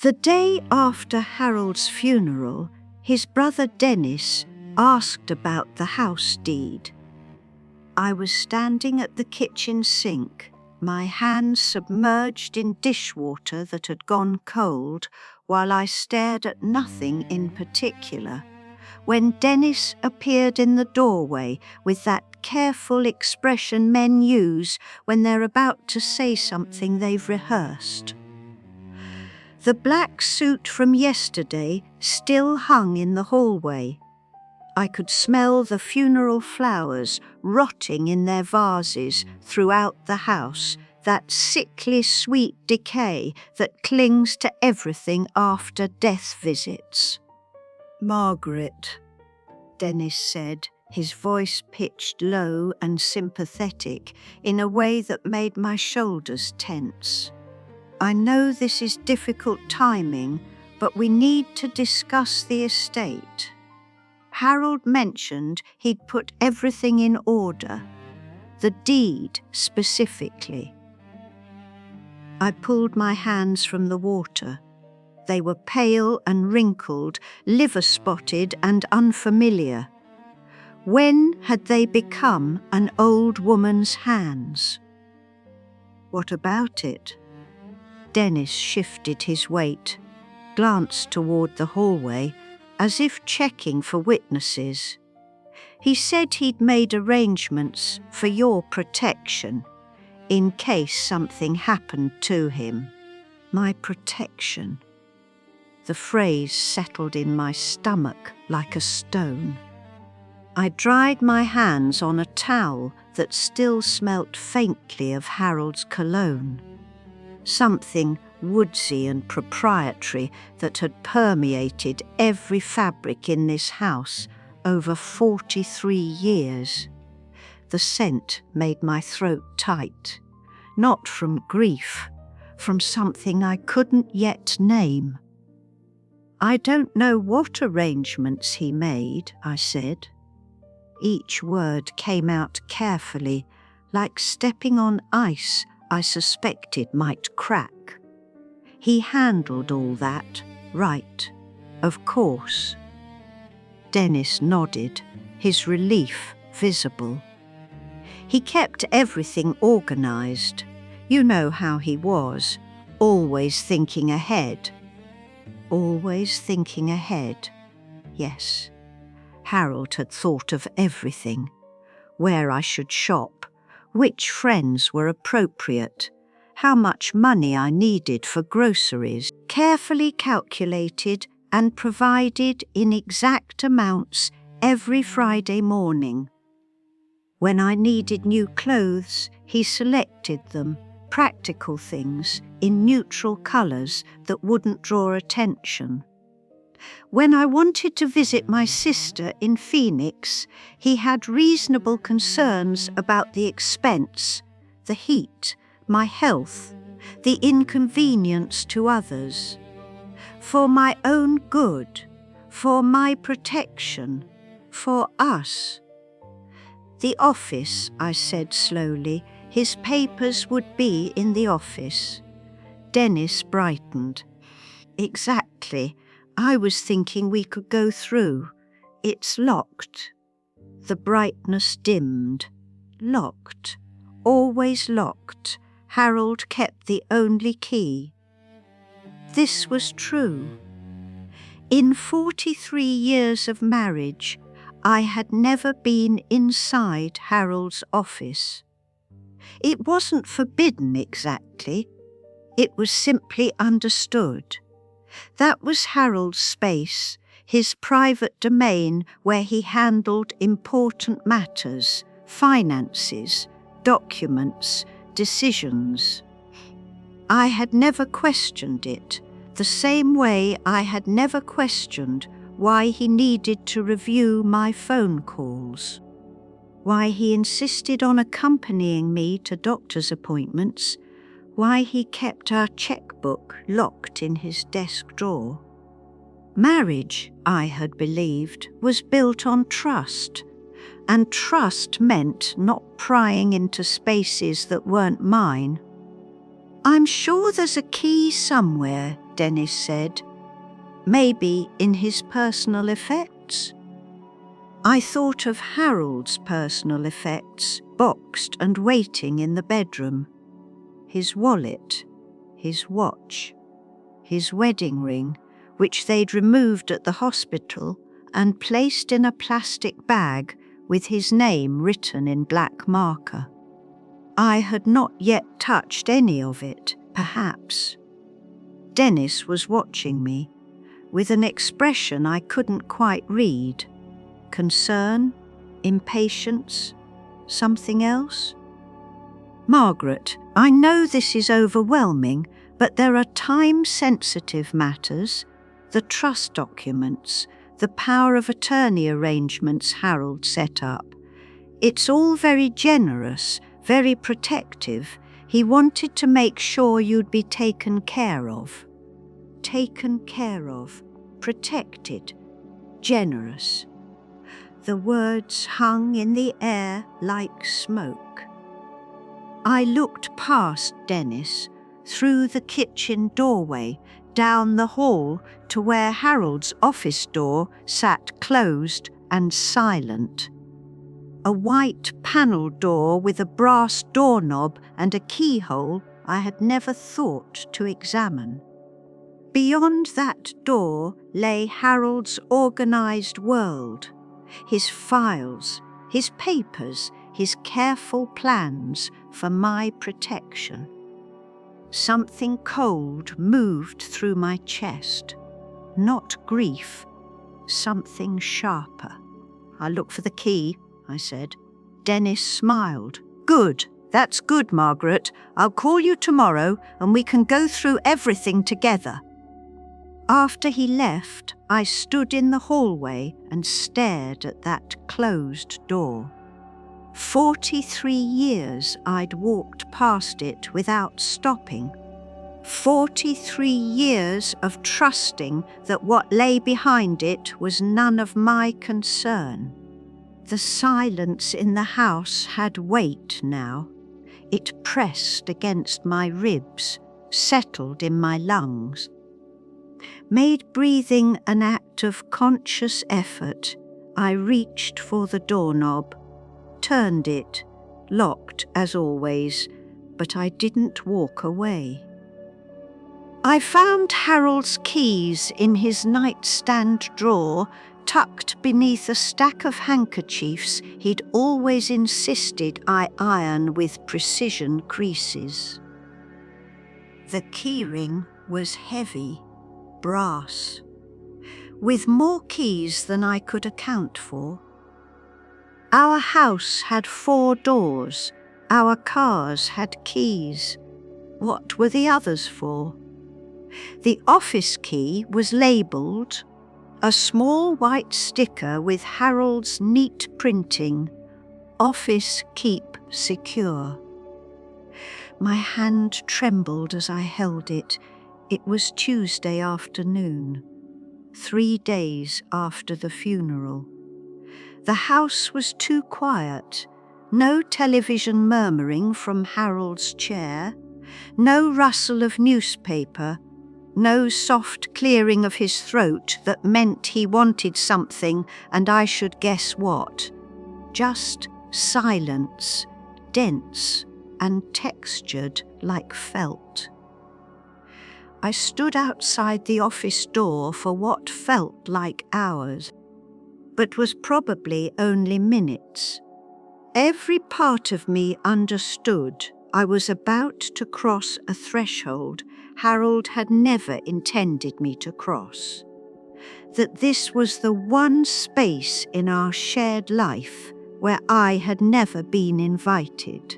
The day after Harold's funeral, his brother Dennis asked about the house deed. I was standing at the kitchen sink, my hands submerged in dishwater that had gone cold, while I stared at nothing in particular, when Dennis appeared in the doorway with that careful expression men use when they're about to say something they've rehearsed. The black suit from yesterday still hung in the hallway. I could smell the funeral flowers rotting in their vases throughout the house, that sickly sweet decay that clings to everything after death visits. "Margaret," Dennis said, his voice pitched low and sympathetic in a way that made my shoulders tense. "I know this is difficult timing, but we need to discuss the estate. Harold mentioned he'd put everything in order, the deed specifically." I pulled my hands from the water. They were pale and wrinkled, liver-spotted and unfamiliar. When had they become an old woman's hands? "What about it?" Dennis shifted his weight, glanced toward the hallway, as if checking for witnesses. "He said he'd made arrangements for your protection, in case something happened to him." My protection. The phrase settled in my stomach like a stone. I dried my hands on a towel that still smelt faintly of Harold's cologne. Something woodsy and proprietary that had permeated every fabric in this house over 43 years. The scent made my throat tight, not from grief, from something I couldn't yet name. "I don't know what arrangements he made," I said. Each word came out carefully, like stepping on ice I suspected might crack. "He handled all that, right, of course." Dennis nodded, his relief visible. "He kept everything organized. You know how he was, always thinking ahead." Always thinking ahead. Yes, Harold had thought of everything. Where I should shop, which friends were appropriate, how much money I needed for groceries, carefully calculated and provided in exact amounts every Friday morning. When I needed new clothes, he selected them, practical things, in neutral colours that wouldn't draw attention. When I wanted to visit my sister in Phoenix, he had reasonable concerns about the expense, the heat, my health, the inconvenience to others. For my own good, for my protection, for us. "The office," I said slowly. "His papers would be in the office." Dennis brightened. "Exactly. I was thinking we could go through. It's locked." The brightness dimmed. Locked. Always locked. Harold kept the only key. This was true. In 43 years of marriage, I had never been inside Harold's office. It wasn't forbidden exactly. It was simply understood. That was Harold's space, his private domain where he handled important matters, finances, documents, decisions. I had never questioned it, the same way I had never questioned why he needed to review my phone calls, why he insisted on accompanying me to doctor's appointments, why he kept our checkbook locked in his desk drawer. Marriage, I had believed, was built on trust, and trust meant not prying into spaces that weren't mine. "I'm sure there's a key somewhere," Dennis said. Maybe in his personal effects? I thought of Harold's personal effects, boxed and waiting in the bedroom. His wallet, his watch, his wedding ring, which they'd removed at the hospital and placed in a plastic bag with his name written in black marker. I had not yet touched any of it, perhaps. Dennis was watching me, with an expression I couldn't quite read. Concern? Impatience? Something else? Margaret, I know this is overwhelming, but there are time-sensitive matters, the trust documents, the power of attorney arrangements Harold set up. It's all very generous, very protective. He wanted to make sure you'd be taken care of. Taken care of, protected, generous. The words hung in the air like smoke. I looked past Dennis, through the kitchen doorway, down the hall to where Harold's office door sat closed and silent. A white panel door with a brass doorknob and a keyhole I had never thought to examine. Beyond that door lay Harold's organised world, his files, his papers, his careful plans for my protection. Something cold moved through my chest. Not grief, something sharper. "I'll look for the key," I said. Dennis smiled. "Good, that's good, Margaret. I'll call you tomorrow and we can go through everything together." After he left, I stood in the hallway and stared at that closed door. 43 years I'd walked past it without stopping. 43 years of trusting that what lay behind it was none of my concern. The silence in the house had weight now. It pressed against my ribs, settled in my lungs. Made breathing an act of conscious effort, I reached for the doorknob, turned it, locked as always, but I didn't walk away. I found Harold's keys in his nightstand drawer, tucked beneath a stack of handkerchiefs he'd always insisted I iron with precision creases. The keyring was heavy, brass, with more keys than I could account for. Our house had 4 doors, our cars had keys. What were the others for? The office key was labelled, a small white sticker with Harold's neat printing, "Office Keep Secure." My hand trembled as I held it. It was Tuesday afternoon, 3 days after the funeral. The house was too quiet, no television murmuring from Harold's chair, no rustle of newspaper, no soft clearing of his throat that meant he wanted something and I should guess what. Just silence, dense and textured like felt. I stood outside the office door for what felt like hours, but was probably only minutes. Every part of me understood I was about to cross a threshold Harold had never intended me to cross. That this was the one space in our shared life where I had never been invited.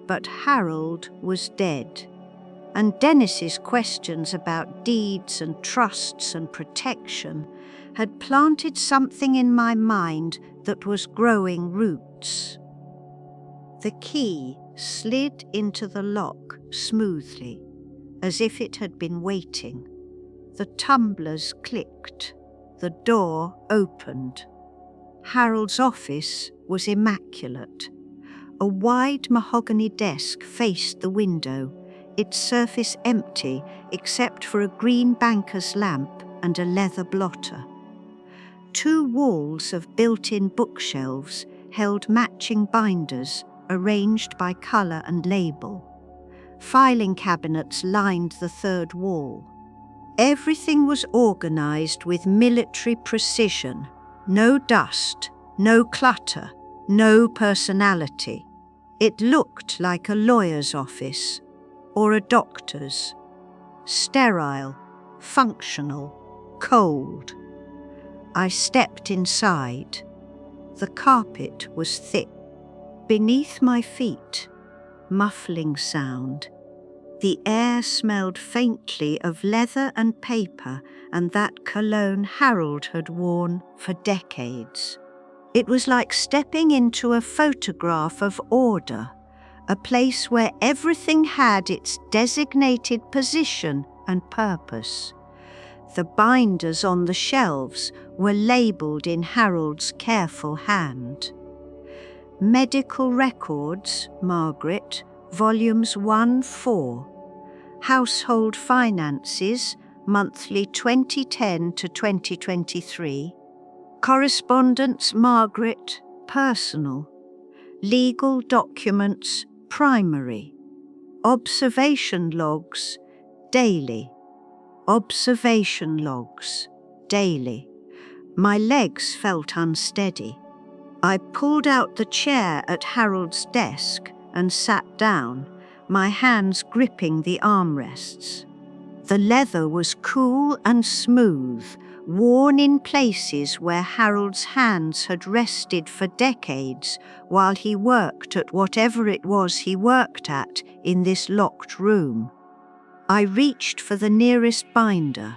But Harold was dead, and Dennis's questions about deeds and trusts and protection had planted something in my mind that was growing roots. The key slid into the lock smoothly, as if it had been waiting. The tumblers clicked. The door opened. Harold's office was immaculate. A wide mahogany desk faced the window, its surface empty except for a green banker's lamp and a leather blotter. 2 walls of built-in bookshelves held matching binders arranged by colour and label. Filing cabinets lined the 3rd wall. Everything was organised with military precision. No dust, no clutter, no personality. It looked like a lawyer's office or a doctor's. Sterile, functional, cold. I stepped inside. The carpet was thick. Beneath my feet, muffling sound. The air smelled faintly of leather and paper and that cologne Harold had worn for decades. It was like stepping into a photograph of order, a place where everything had its designated position and purpose. The binders on the shelves were labelled in Harold's careful hand. Medical Records, Margaret, Volumes 1-4. Household Finances, monthly 2010 to 2023. Correspondence, Margaret, personal. Legal documents, primary. Observation logs, daily. Observation logs, daily. My legs felt unsteady. I pulled out the chair at Harold's desk and sat down, my hands gripping the armrests. The leather was cool and smooth, worn in places where Harold's hands had rested for decades while he worked at whatever it was he worked at in this locked room. I reached for the nearest binder.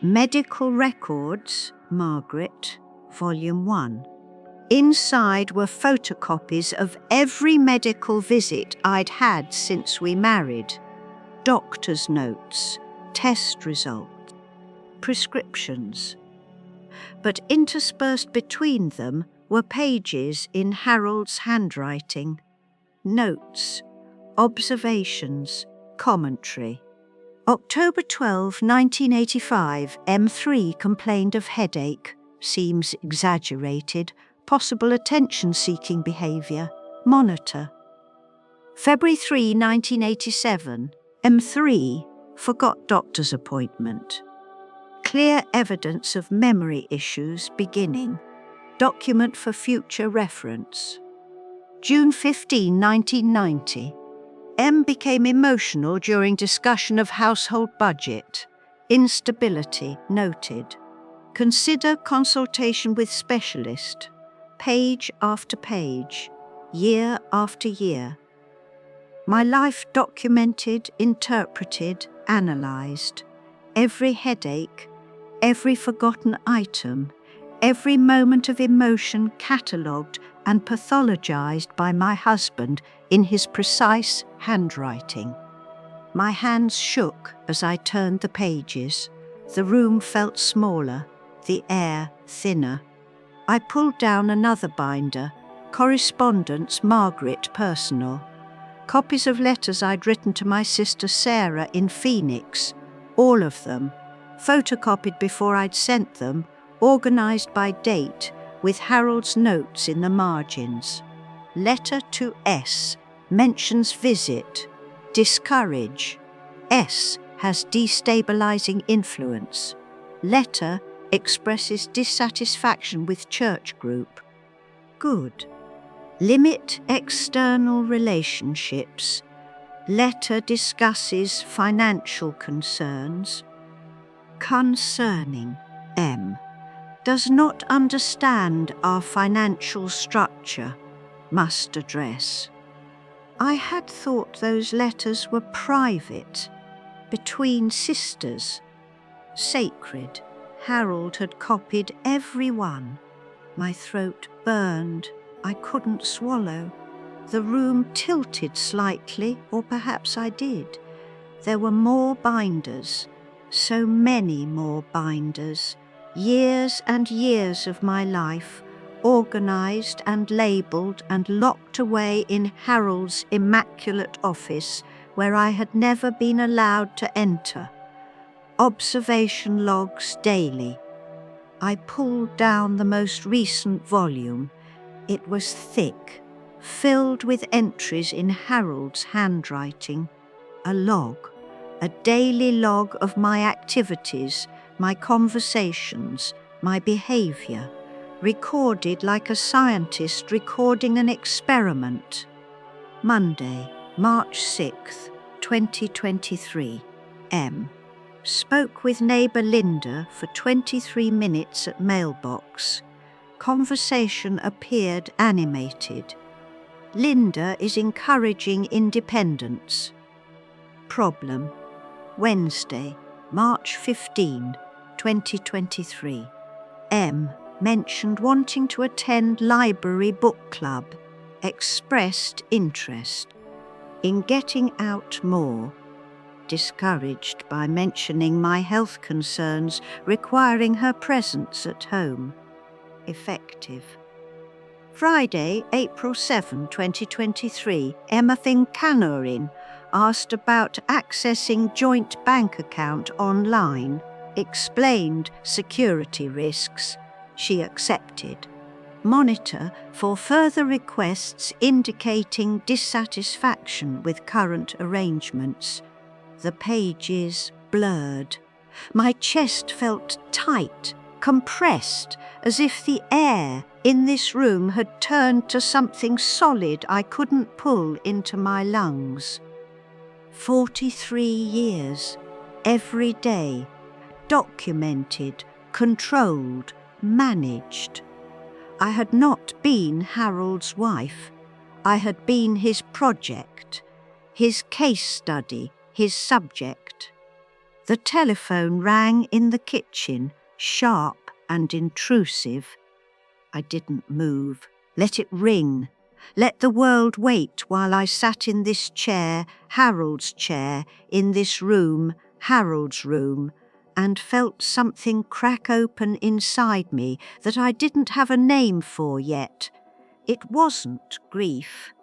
Medical Records, Margaret, Volume 1. Inside were photocopies of every medical visit I'd had since we married. Doctor's notes, test results, prescriptions. But interspersed between them were pages in Harold's handwriting. Notes, observations, commentary. October 12, 1985, M3 complained of headache. Seems exaggerated. Possible attention-seeking behaviour. Monitor. February 3, 1987, M3 forgot doctor's appointment. Clear evidence of memory issues beginning. Document for future reference. June 15, 1990. M became emotional during discussion of household budget. Instability noted. Consider consultation with specialist. Page after page, year after year. My life documented, interpreted, analysed. Every headache, every forgotten item, every moment of emotion catalogued and pathologised by my husband in his precise handwriting. My hands shook as I turned the pages. The room felt smaller, the air thinner. I pulled down another binder, Correspondence, Margaret, personal. Copies of letters I'd written to my sister Sarah in Phoenix, all of them, photocopied before I'd sent them, organised by date, with Harold's notes in the margins. Letter to S, mentions visit, discourage. S has destabilising influence. Letter expresses dissatisfaction with church group. Good. Limit external relationships. Letter discusses financial concerns. Concerning. M. Does not understand our financial structure. Must address. I had thought those letters were private, between sisters. Sacred. Harold had copied every one. My throat burned. I couldn't swallow. The room tilted slightly, or perhaps I did. There were more binders, so many more binders. Years and years of my life, organised and labelled and locked away in Harold's immaculate office where I had never been allowed to enter. Observation logs daily. I pulled down the most recent volume. It was thick, filled with entries in Harold's handwriting. A log, a daily log of my activities, my conversations, my behaviour, recorded like a scientist recording an experiment. Monday, March 6th, 2023. M. Spoke with neighbour Linda for 23 minutes at mailbox. Conversation appeared animated. Linda is encouraging independence. Problem. Wednesday, March 15, 2023. M. Mentioned wanting to attend library book club. Expressed interest in getting out more. Discouraged by mentioning my health concerns requiring her presence at home. Effective. Friday, April 7, 2023, Emma Fincanurin asked about accessing joint bank account online, explained security risks. She accepted. Monitor for further requests indicating dissatisfaction with current arrangements. The pages blurred. My chest felt tight, compressed, as if the air in this room had turned to something solid I couldn't pull into my lungs. 43 years, every day, documented, controlled, managed. I had not been Harold's wife. I had been his project, his case study, his subject. The telephone rang in the kitchen, sharp and intrusive. I didn't move. Let it ring. Let the world wait while I sat in this chair, Harold's chair, in this room, Harold's room, and felt something crack open inside me that I didn't have a name for yet. It wasn't grief.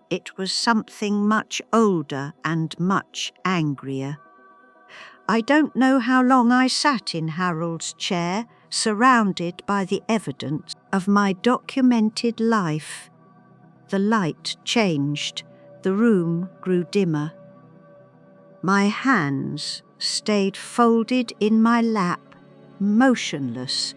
It was something much older and much angrier. I don't know how long I sat in Harold's chair, surrounded by the evidence of my documented life. The light changed. The room grew dimmer. My hands stayed folded in my lap, motionless,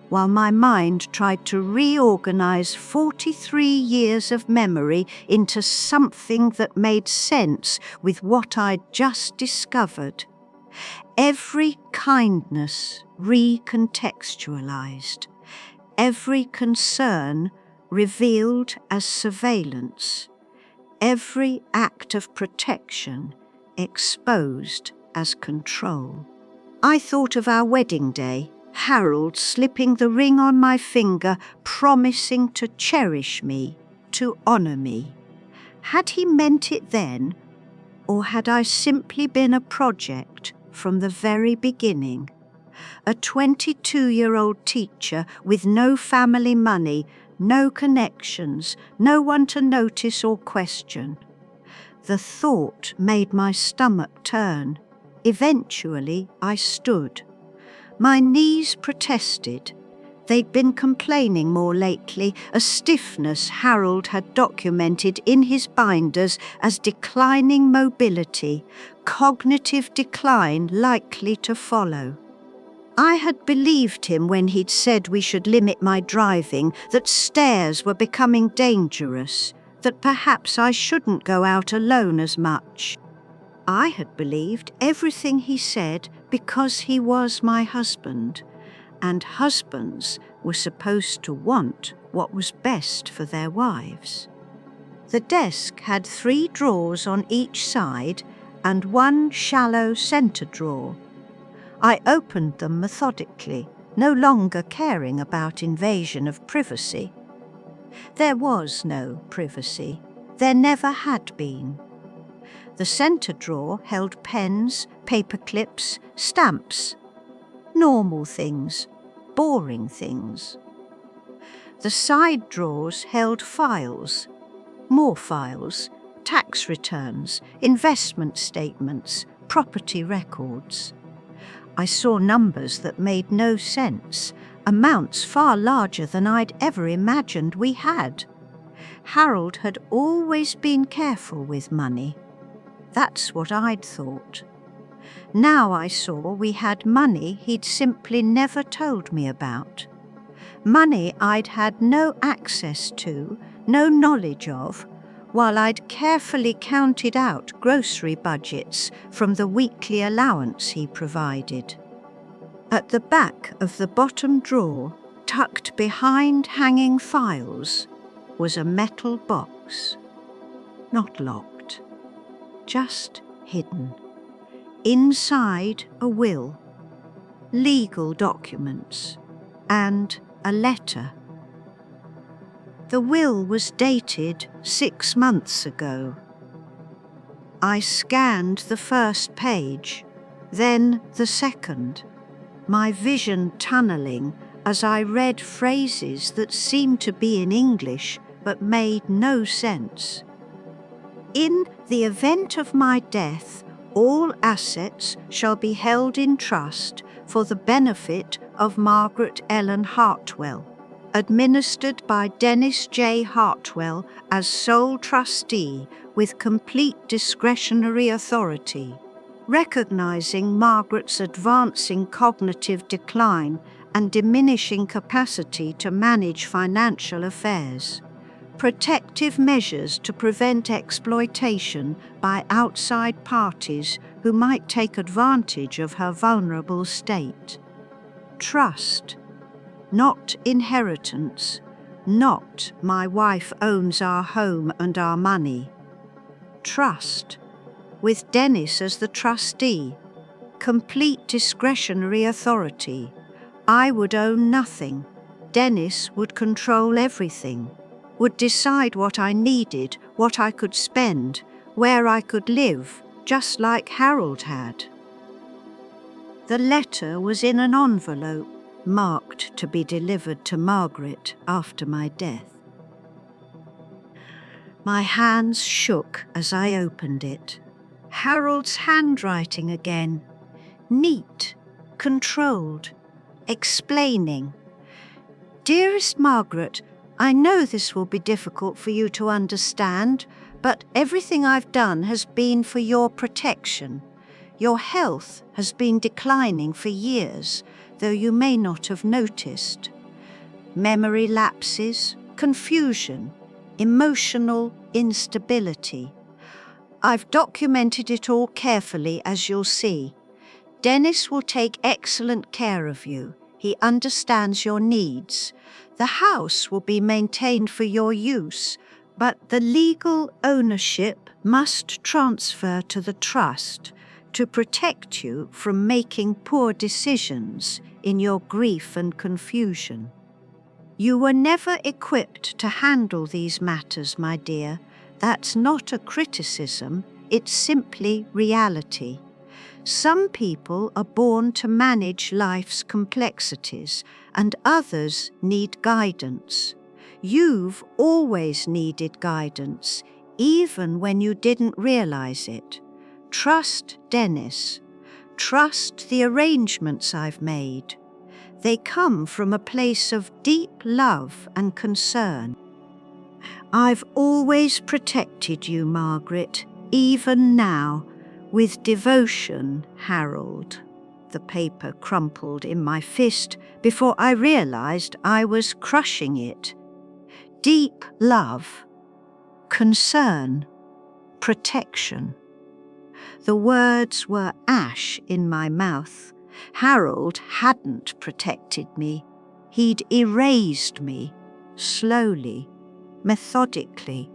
while my mind tried to reorganize 43 years of memory into something that made sense with what I'd just discovered. Every kindness recontextualized, every concern revealed as surveillance, every act of protection exposed as control. I thought of our wedding day, Harold slipping the ring on my finger, promising to cherish me, to honour me. Had he meant it then, or had I simply been a project from the very beginning? A 22-year-old teacher with no family money, no connections, no one to notice or question. The thought made my stomach turn. Eventually, I stood. My knees protested. They'd been complaining more lately, a stiffness Harold had documented in his binders as declining mobility, cognitive decline likely to follow. I had believed him when he'd said we should limit my driving, that stairs were becoming dangerous, that perhaps I shouldn't go out alone as much. I had believed everything he said because he was my husband, and husbands were supposed to want what was best for their wives. The desk had 3 drawers on each side and 1 shallow centre drawer. I opened them methodically, no longer caring about invasion of privacy. There was no privacy. There never had been. The centre drawer held pens, paper clips, stamps. Normal things, boring things. The side drawers held files, more files, tax returns, investment statements, property records. I saw numbers that made no sense, amounts far larger than I'd ever imagined we had. Harold had always been careful with money. That's what I'd thought. Now I saw we had money he'd simply never told me about. Money I'd had no access to, no knowledge of, while I'd carefully counted out grocery budgets from the weekly allowance he provided. At the back of the bottom drawer, tucked behind hanging files, was a metal box. Not locked, just hidden. Inside a will, legal documents, and a letter. The will was dated 6 months ago. I scanned the first page, then the second, my vision tunneling as I read phrases that seemed to be in English but made no sense. In the event of my death, all assets shall be held in trust for the benefit of Margaret Ellen Hartwell, administered by Dennis J. Hartwell as sole trustee with complete discretionary authority, recognizing Margaret's advancing cognitive decline and diminishing capacity to manage financial affairs. Protective measures to prevent exploitation by outside parties who might take advantage of her vulnerable state. Trust, not inheritance, not my wife owns our home and our money. Trust, with Dennis as the trustee, complete discretionary authority. I would own nothing. Dennis would control everything. Would decide what I needed, what I could spend, where I could live, just like Harold had. The letter was in an envelope, marked to be delivered to Margaret after my death. My hands shook as I opened it. Harold's handwriting again. Neat, controlled, explaining. Dearest Margaret, I know this will be difficult for you to understand, but everything I've done has been for your protection. Your health has been declining for years, though you may not have noticed. Memory lapses, confusion, emotional instability. I've documented it all carefully, as you'll see. Dennis will take excellent care of you. He understands your needs. The house will be maintained for your use, but the legal ownership must transfer to the trust to protect you from making poor decisions in your grief and confusion. You were never equipped to handle these matters, my dear. That's not a criticism, it's simply reality. Some people are born to manage life's complexities, and others need guidance. You've always needed guidance, even when you didn't realize it. Trust Dennis. Trust the arrangements I've made. They come from a place of deep love and concern. I've always protected you, Margaret, even now. With devotion, Harold. The paper crumpled in my fist before I realized I was crushing it. Deep love, concern, protection. The words were ash in my mouth. Harold hadn't protected me. He'd erased me, slowly, methodically,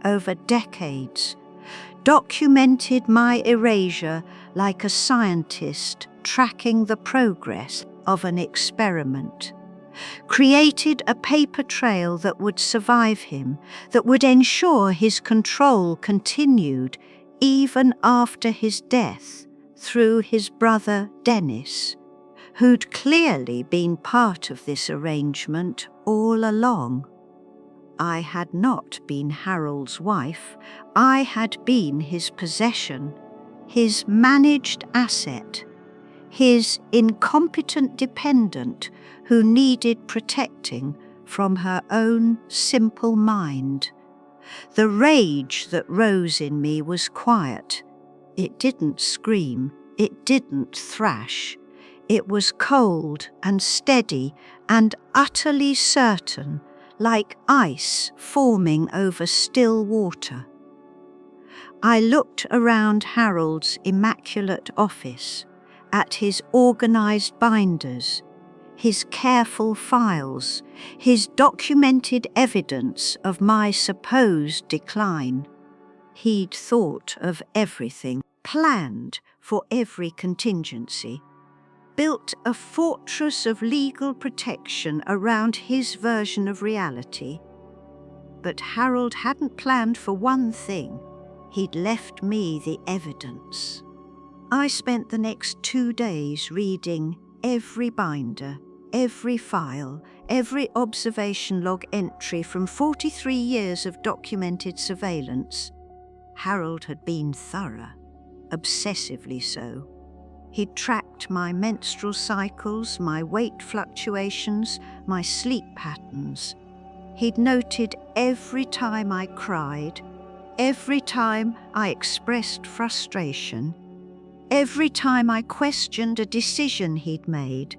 over decades. Documented my erasure like a scientist tracking the progress of an experiment. Created a paper trail that would survive him, that would ensure his control continued even after his death through his brother Dennis, who'd clearly been part of this arrangement all along. I had not been Harold's wife. I had been his possession, his managed asset, his incompetent dependent who needed protecting from her own simple mind. The rage that rose in me was quiet. It didn't scream, it didn't thrash. It was cold and steady and utterly certain, like ice forming over still water. I looked around Harold's immaculate office, at his organized binders, his careful files, his documented evidence of my supposed decline. He'd thought of everything, planned for every contingency, built a fortress of legal protection around his version of reality. But Harold hadn't planned for one thing. He'd left me the evidence. I spent the next 2 days reading every binder, every file, every observation log entry from 43 years of documented surveillance. Harold had been thorough, obsessively so. He'd tracked my menstrual cycles, my weight fluctuations, my sleep patterns. He'd noted every time I cried, every time I expressed frustration, every time I questioned a decision he'd made.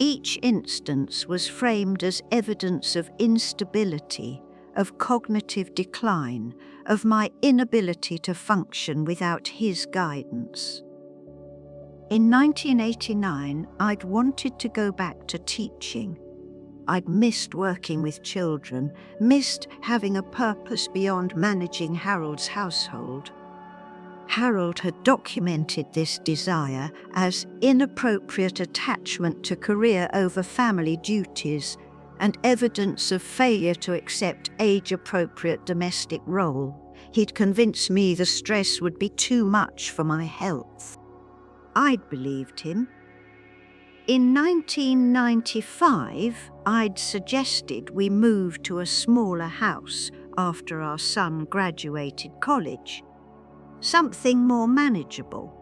Each instance was framed as evidence of instability, of cognitive decline, of my inability to function without his guidance. In 1989, I'd wanted to go back to teaching. I'd missed working with children, missed having a purpose beyond managing Harold's household. Harold had documented this desire as inappropriate attachment to career over family duties and evidence of failure to accept age-appropriate domestic role. He'd convinced me the stress would be too much for my health. I'd believed him. In 1995, I'd suggested we move to a smaller house after our son graduated college. Something more manageable.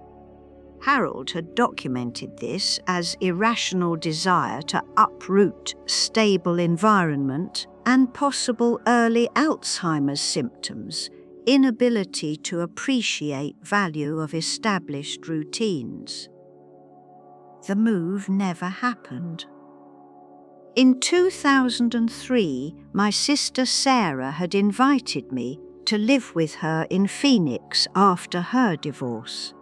Harold had documented this as irrational desire to uproot stable environment and possible early Alzheimer's symptoms, inability to appreciate value of established routines. The move never happened. In 2003, my sister Sarah had invited me to live with her in Phoenix after her divorce.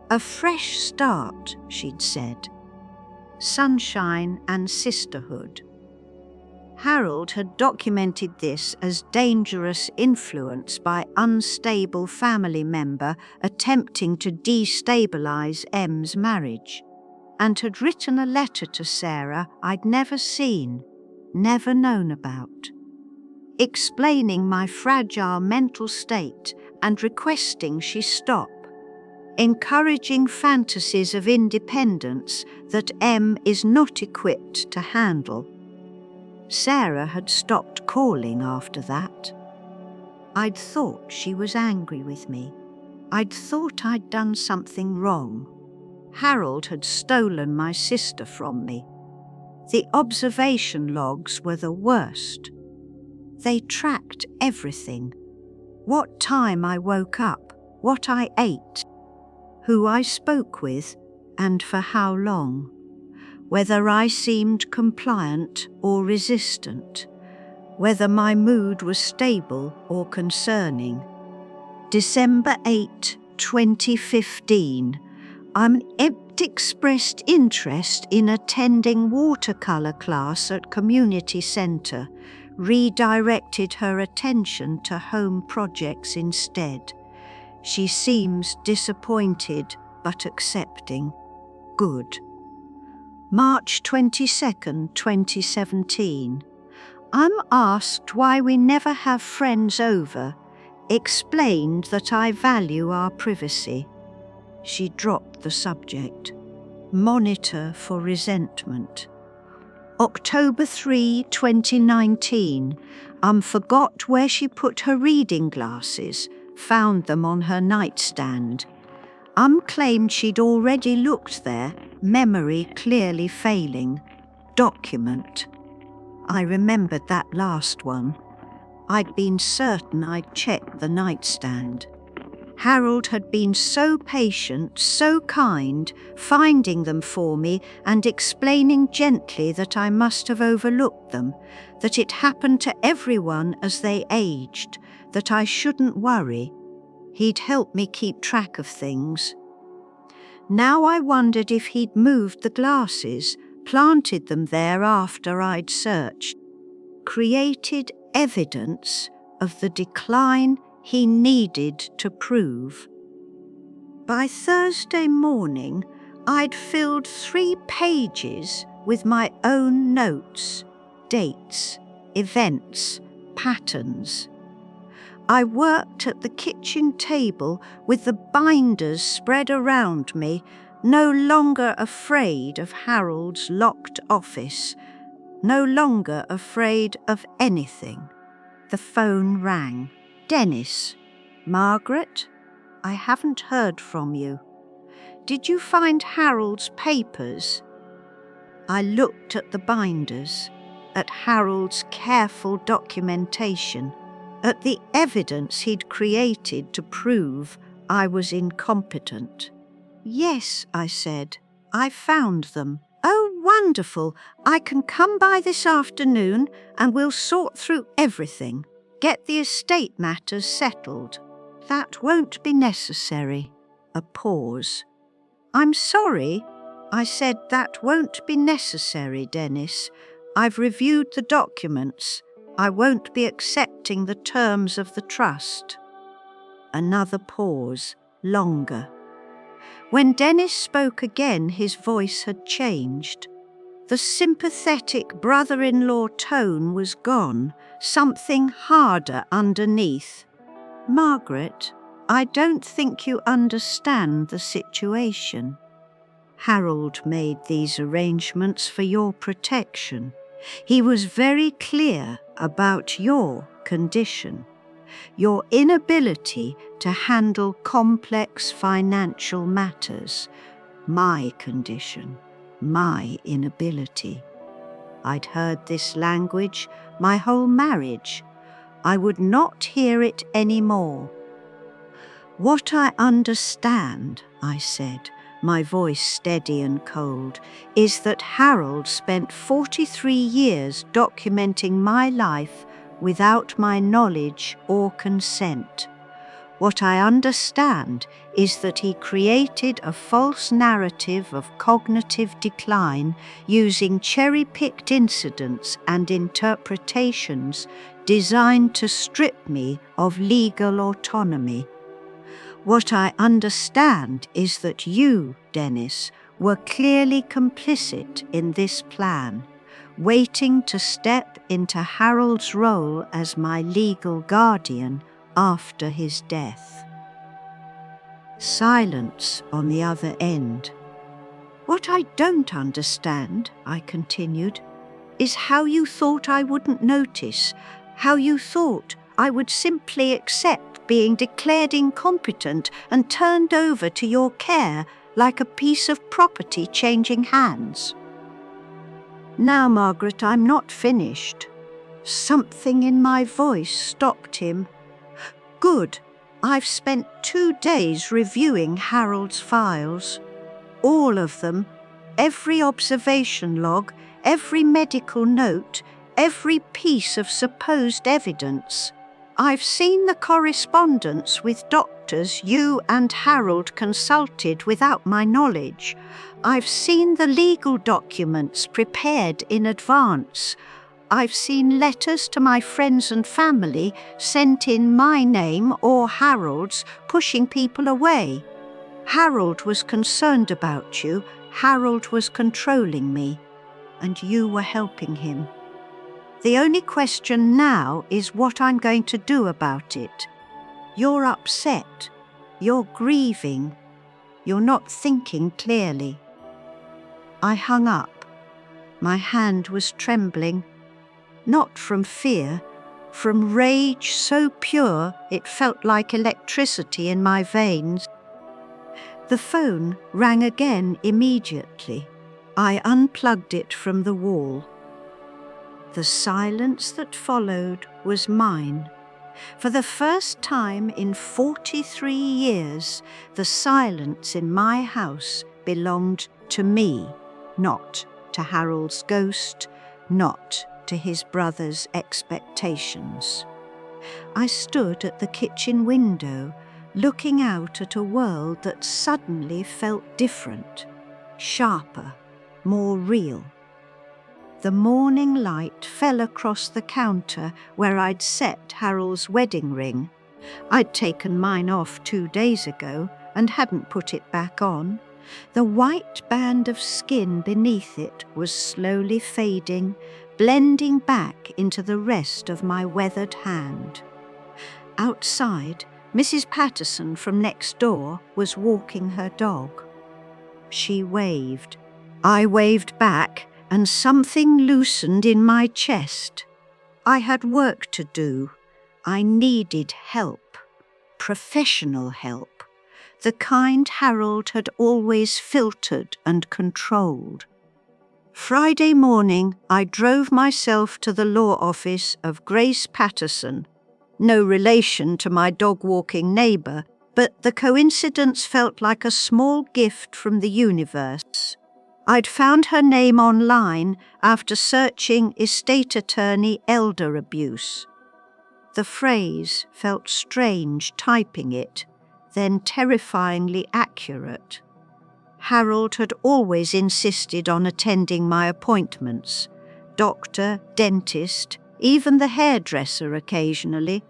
A fresh start, she'd said. Sunshine and sisterhood. Harold had documented this as dangerous influence by unstable family member attempting to destabilize M's marriage, and had written a letter to Sarah I'd never seen, never known about, explaining my fragile mental state and requesting she stop, encouraging fantasies of independence that M is not equipped to handle. Sarah had stopped calling after that. I'd thought she was angry with me. I'd thought I'd done something wrong. Harold had stolen my sister from me. The observation logs were the worst. They tracked everything. What time I woke up, what I ate, who I spoke with, and for how long. Whether I seemed compliant or resistant, whether my mood was stable or concerning. December 8, 2015, I'm expressed interest in attending watercolour class at community centre, redirected her attention to home projects instead. She seems disappointed but accepting. Good. March 22, 2017. I'm asked why we never have friends over, explained that I value our privacy. She dropped the subject. Monitor for resentment. October 3, 2019. Forgot where she put her reading glasses, found them on her nightstand. Claimed she'd already looked there, memory clearly failing. Document. I remembered that last one. I'd been certain I'd checked the nightstand. Harold had been so patient, so kind, finding them for me and explaining gently that I must have overlooked them, that it happened to everyone as they aged, that I shouldn't worry. He'd helped me keep track of things. Now I wondered if he'd moved the glasses, planted them there after I'd searched, created evidence of the decline he needed to prove. By Thursday morning, I'd filled 3 pages with my own notes, dates, events, patterns. I worked at the kitchen table with the binders spread around me, no longer afraid of Harold's locked office, no longer afraid of anything. The phone rang. Dennis. Margaret? I haven't heard from you. Did you find Harold's papers? I looked at the binders, at Harold's careful documentation, at the evidence he'd created to prove I was incompetent. Yes, I said, I found them. Oh, wonderful. I can come by this afternoon and we'll sort through everything. Get the estate matters settled. That won't be necessary. A pause. I'm sorry. I said that won't be necessary, Dennis. I've reviewed the documents. I won't be accepting the terms of the trust. Another pause, longer. When Dennis spoke again, his voice had changed. The sympathetic brother-in-law tone was gone, something harder underneath. Margaret, I don't think you understand the situation. Harold made these arrangements for your protection. He was very clear about your condition, your inability to handle complex financial matters, my condition. My inability. I'd heard this language my whole marriage. I would not hear it any more. What I understand, I said, my voice steady and cold, is that Harold spent 43 years documenting my life without my knowledge or consent. What I understand is that he created a false narrative of cognitive decline using cherry-picked incidents and interpretations designed to strip me of legal autonomy. What I understand is that you, Dennis, were clearly complicit in this plan, waiting to step into Harold's role as my legal guardian after his death. Silence on the other end. What I don't understand, I continued, is how you thought I wouldn't notice, how you thought I would simply accept being declared incompetent and turned over to your care like a piece of property changing hands. Now, Margaret, I'm not finished. Something in my voice stopped him. Good. I've spent 2 days reviewing Harold's files. All of them. Every observation log, every medical note, every piece of supposed evidence. I've seen the correspondence with doctors you and Harold consulted without my knowledge. I've seen the legal documents prepared in advance. I've seen letters to my friends and family sent in my name or Harold's, pushing people away. Harold was concerned about you. Harold was controlling me, and you were helping him. The only question now is what I'm going to do about it. You're upset. You're grieving. You're not thinking clearly. I hung up. My hand was trembling. Not from fear, from rage so pure it felt like electricity in my veins. The phone rang again immediately. I unplugged it from the wall. The silence that followed was mine. For the first time in 43 years, the silence in my house belonged to me, not to Harold's ghost, not to his brother's expectations. I stood at the kitchen window, looking out at a world that suddenly felt different, sharper, more real. The morning light fell across the counter where I'd set Harold's wedding ring. I'd taken mine off 2 days ago and hadn't put it back on. The white band of skin beneath it was slowly fading, blending back into the rest of my weathered hand. Outside, Mrs. Patterson from next door was walking her dog. She waved. I waved back, and something loosened in my chest. I had work to do. I needed help. Professional help. The kind Harold had always filtered and controlled. Friday morning, I drove myself to the law office of Grace Patterson. No relation to my dog-walking neighbour, but the coincidence felt like a small gift from the universe. I'd found her name online after searching estate attorney elder abuse. The phrase felt strange typing it, then terrifyingly accurate. Harold had always insisted on attending my appointments. Doctor, dentist, even the hairdresser occasionally.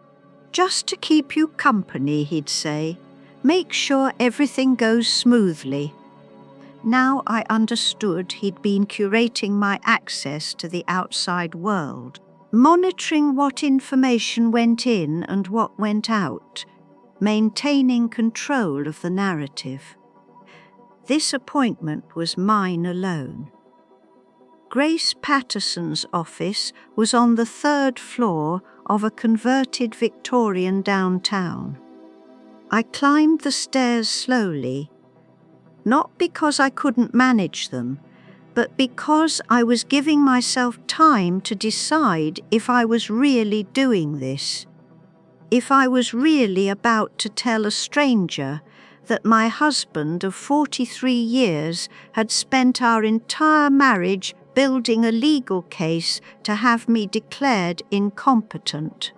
Just to keep you company, he'd say. Make sure everything goes smoothly. Now I understood he'd been curating my access to the outside world, monitoring what information went in and what went out, maintaining control of the narrative. This appointment was mine alone. Grace Patterson's office was on the 3rd floor of a converted Victorian downtown. I climbed the stairs slowly, not because I couldn't manage them, but because I was giving myself time to decide if I was really doing this, if I was really about to tell a stranger that my husband of 43 years had spent our entire marriage building a legal case to have me declared incompetent.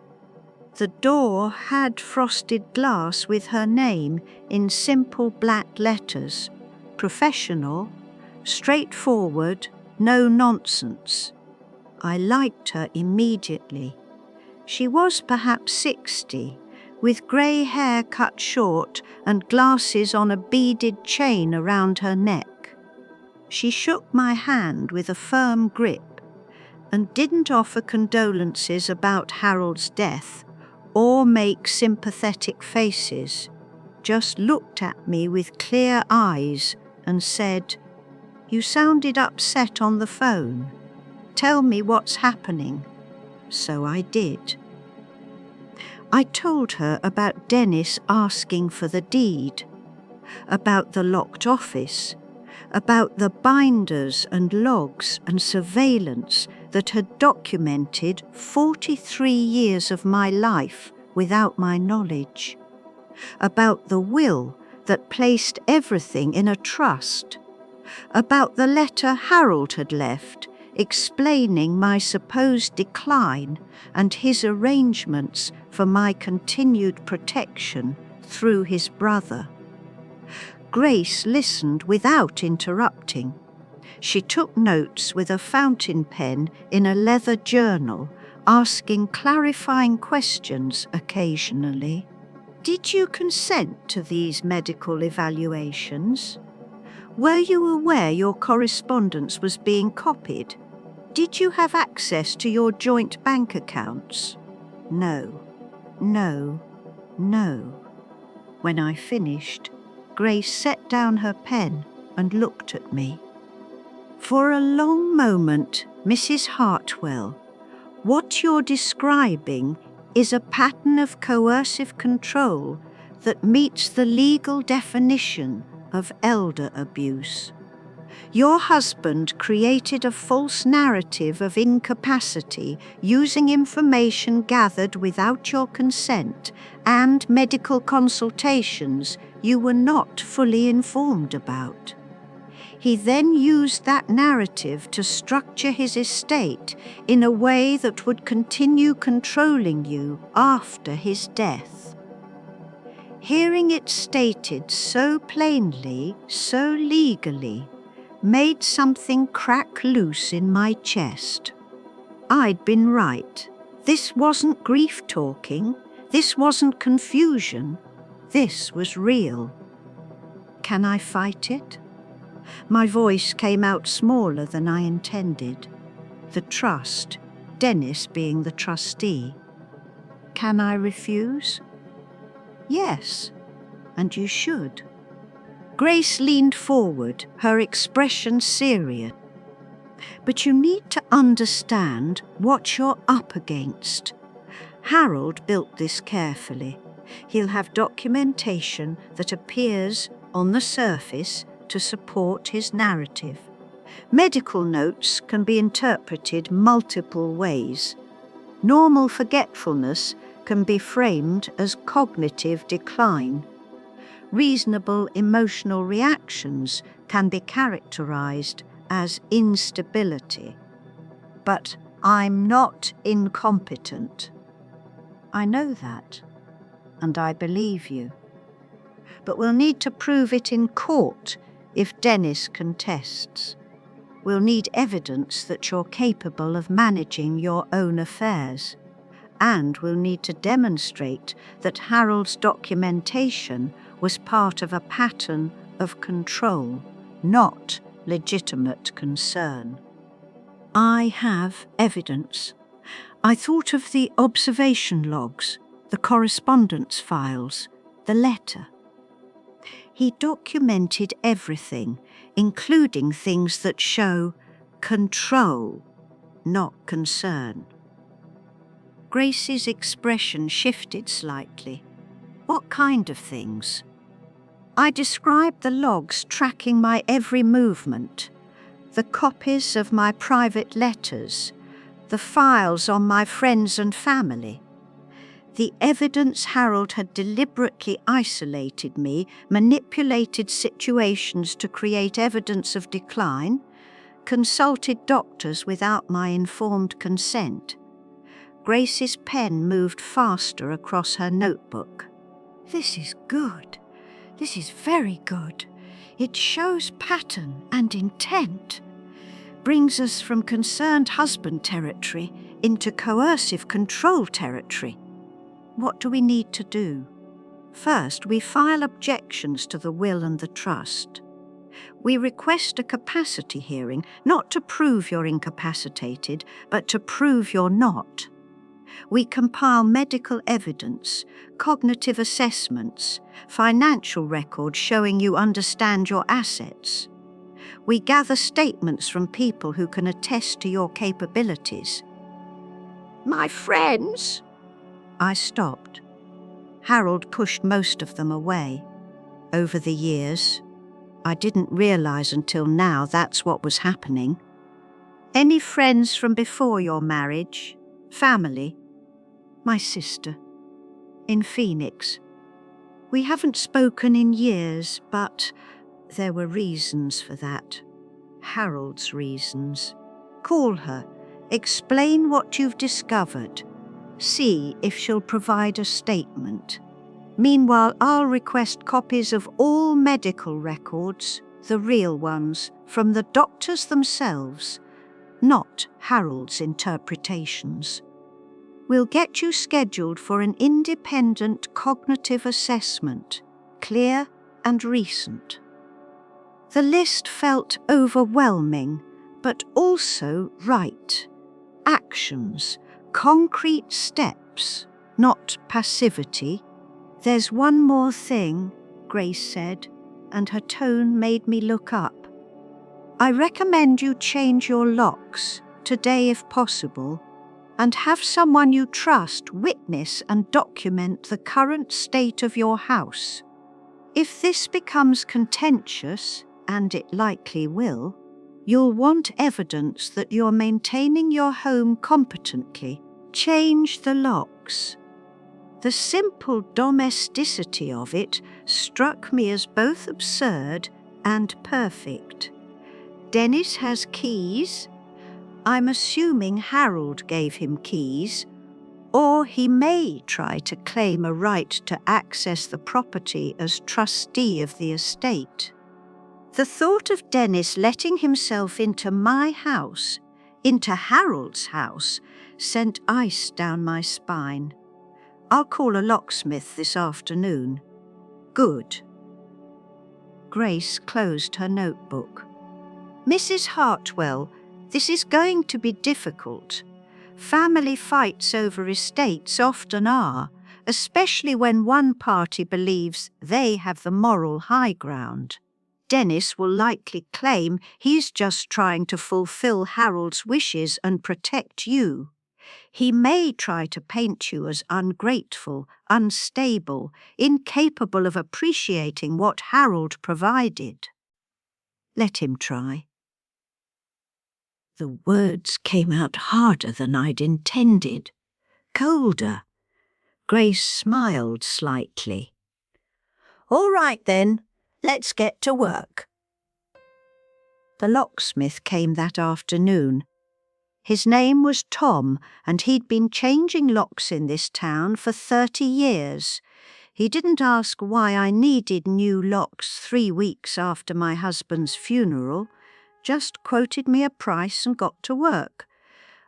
The door had frosted glass with her name in simple black letters. Professional, straightforward, no nonsense. I liked her immediately. She was perhaps 60, with grey hair cut short and glasses on a beaded chain around her neck. She shook my hand with a firm grip and didn't offer condolences about Harold's death or make sympathetic faces, just looked at me with clear eyes and said, "You sounded upset on the phone. Tell me what's happening." So I did. I told her about Dennis asking for the deed, about the locked office, about the binders and logs and surveillance that had documented 43 years of my life without my knowledge, about the will that placed everything in a trust, about the letter Harold had left explaining my supposed decline and his arrangements for my continued protection through his brother. Grace listened without interrupting. She took notes with a fountain pen in a leather journal, asking clarifying questions occasionally. "Did you consent to these medical evaluations? Were you aware your correspondence was being copied? Did you have access to your joint bank accounts?" No, no, no. When I finished, Grace set down her pen and looked at me. For a long moment, Mrs. Hartwell, What you're describing is a pattern of coercive control that meets the legal definition of elder abuse. Your husband created a false narrative of incapacity using information gathered without your consent and medical consultations you were not fully informed about. He then used that narrative to structure his estate in a way that would continue controlling you after his death. Hearing it stated so plainly, so legally, made something crack loose in my chest. I'd been right. This wasn't grief talking. This wasn't confusion. This was real. Can I fight it? My voice came out smaller than I intended. The trust, Dennis being the trustee. Can I refuse? Yes, and you should. Grace leaned forward, her expression serious. But you need to understand what you're up against. Harold built this carefully. He'll have documentation that appears on the surface to support his narrative. Medical notes can be interpreted multiple ways. Normal forgetfulness can be framed as cognitive decline. Reasonable emotional reactions can be characterized as instability. But I'm not incompetent. I know that, and I believe you. But we'll need to prove it in court if Dennis contests. We'll need evidence that you're capable of managing your own affairs. And we'll need to demonstrate that Harold's documentation was part of a pattern of control, not legitimate concern. I have evidence. I thought of the observation logs, the correspondence files, the letter. He documented everything, including things that show control, not concern. Grace's expression shifted slightly. What kind of things? I described the logs tracking my every movement, the copies of my private letters, the files on my friends and family. The evidence Harold had deliberately isolated me, manipulated situations to create evidence of decline, consulted doctors without my informed consent. Grace's pen moved faster across her notebook. This is good. This is very good. It shows pattern and intent. Brings us from concerned husband territory into coercive control territory. What do we need to do? First, we file objections to the will and the trust. We request a capacity hearing, not to prove you're incapacitated, but to prove you're not. We compile medical evidence, cognitive assessments, financial records showing you understand your assets. We gather statements from people who can attest to your capabilities. My friends? I stopped. Harold pushed most of them away. Over the years, I didn't realize until now that's what was happening. Any friends from before your marriage? Family? My sister. In Phoenix. We haven't spoken in years, but there were reasons for that. Harold's reasons. Call her. Explain what you've discovered. See if she'll provide a statement. Meanwhile, I'll request copies of all medical records, the real ones, from the doctors themselves, not Harold's interpretations. We'll get you scheduled for an independent cognitive assessment, clear and recent. The list felt overwhelming, but also right. Actions, concrete steps, not passivity. There's one more thing, Grace said, and her tone made me look up. I recommend you change your locks, today if possible, and have someone you trust witness and document the current state of your house. If this becomes contentious, and it likely will, you'll want evidence that you're maintaining your home competently. Change the locks. The simple domesticity of it struck me as both absurd and perfect. Dennis has keys. I'm assuming Harold gave him keys, or he may try to claim a right to access the property as trustee of the estate. The thought of Dennis letting himself into my house, into Harold's house, sent ice down my spine. I'll call a locksmith this afternoon. Good. Grace closed her notebook. Mrs. Hartwell, this is going to be difficult. Family fights over estates often are, especially when one party believes they have the moral high ground. Dennis will likely claim he's just trying to fulfill Harold's wishes and protect you. He may try to paint you as ungrateful, unstable, incapable of appreciating what Harold provided. Let him try. The words came out harder than I'd intended, colder. Grace smiled slightly. All right then, let's get to work. The locksmith came that afternoon. His name was Tom, and he'd been changing locks in this town for 30 years. He didn't ask why I needed new locks 3 weeks after my husband's funeral, just quoted me a price and got to work.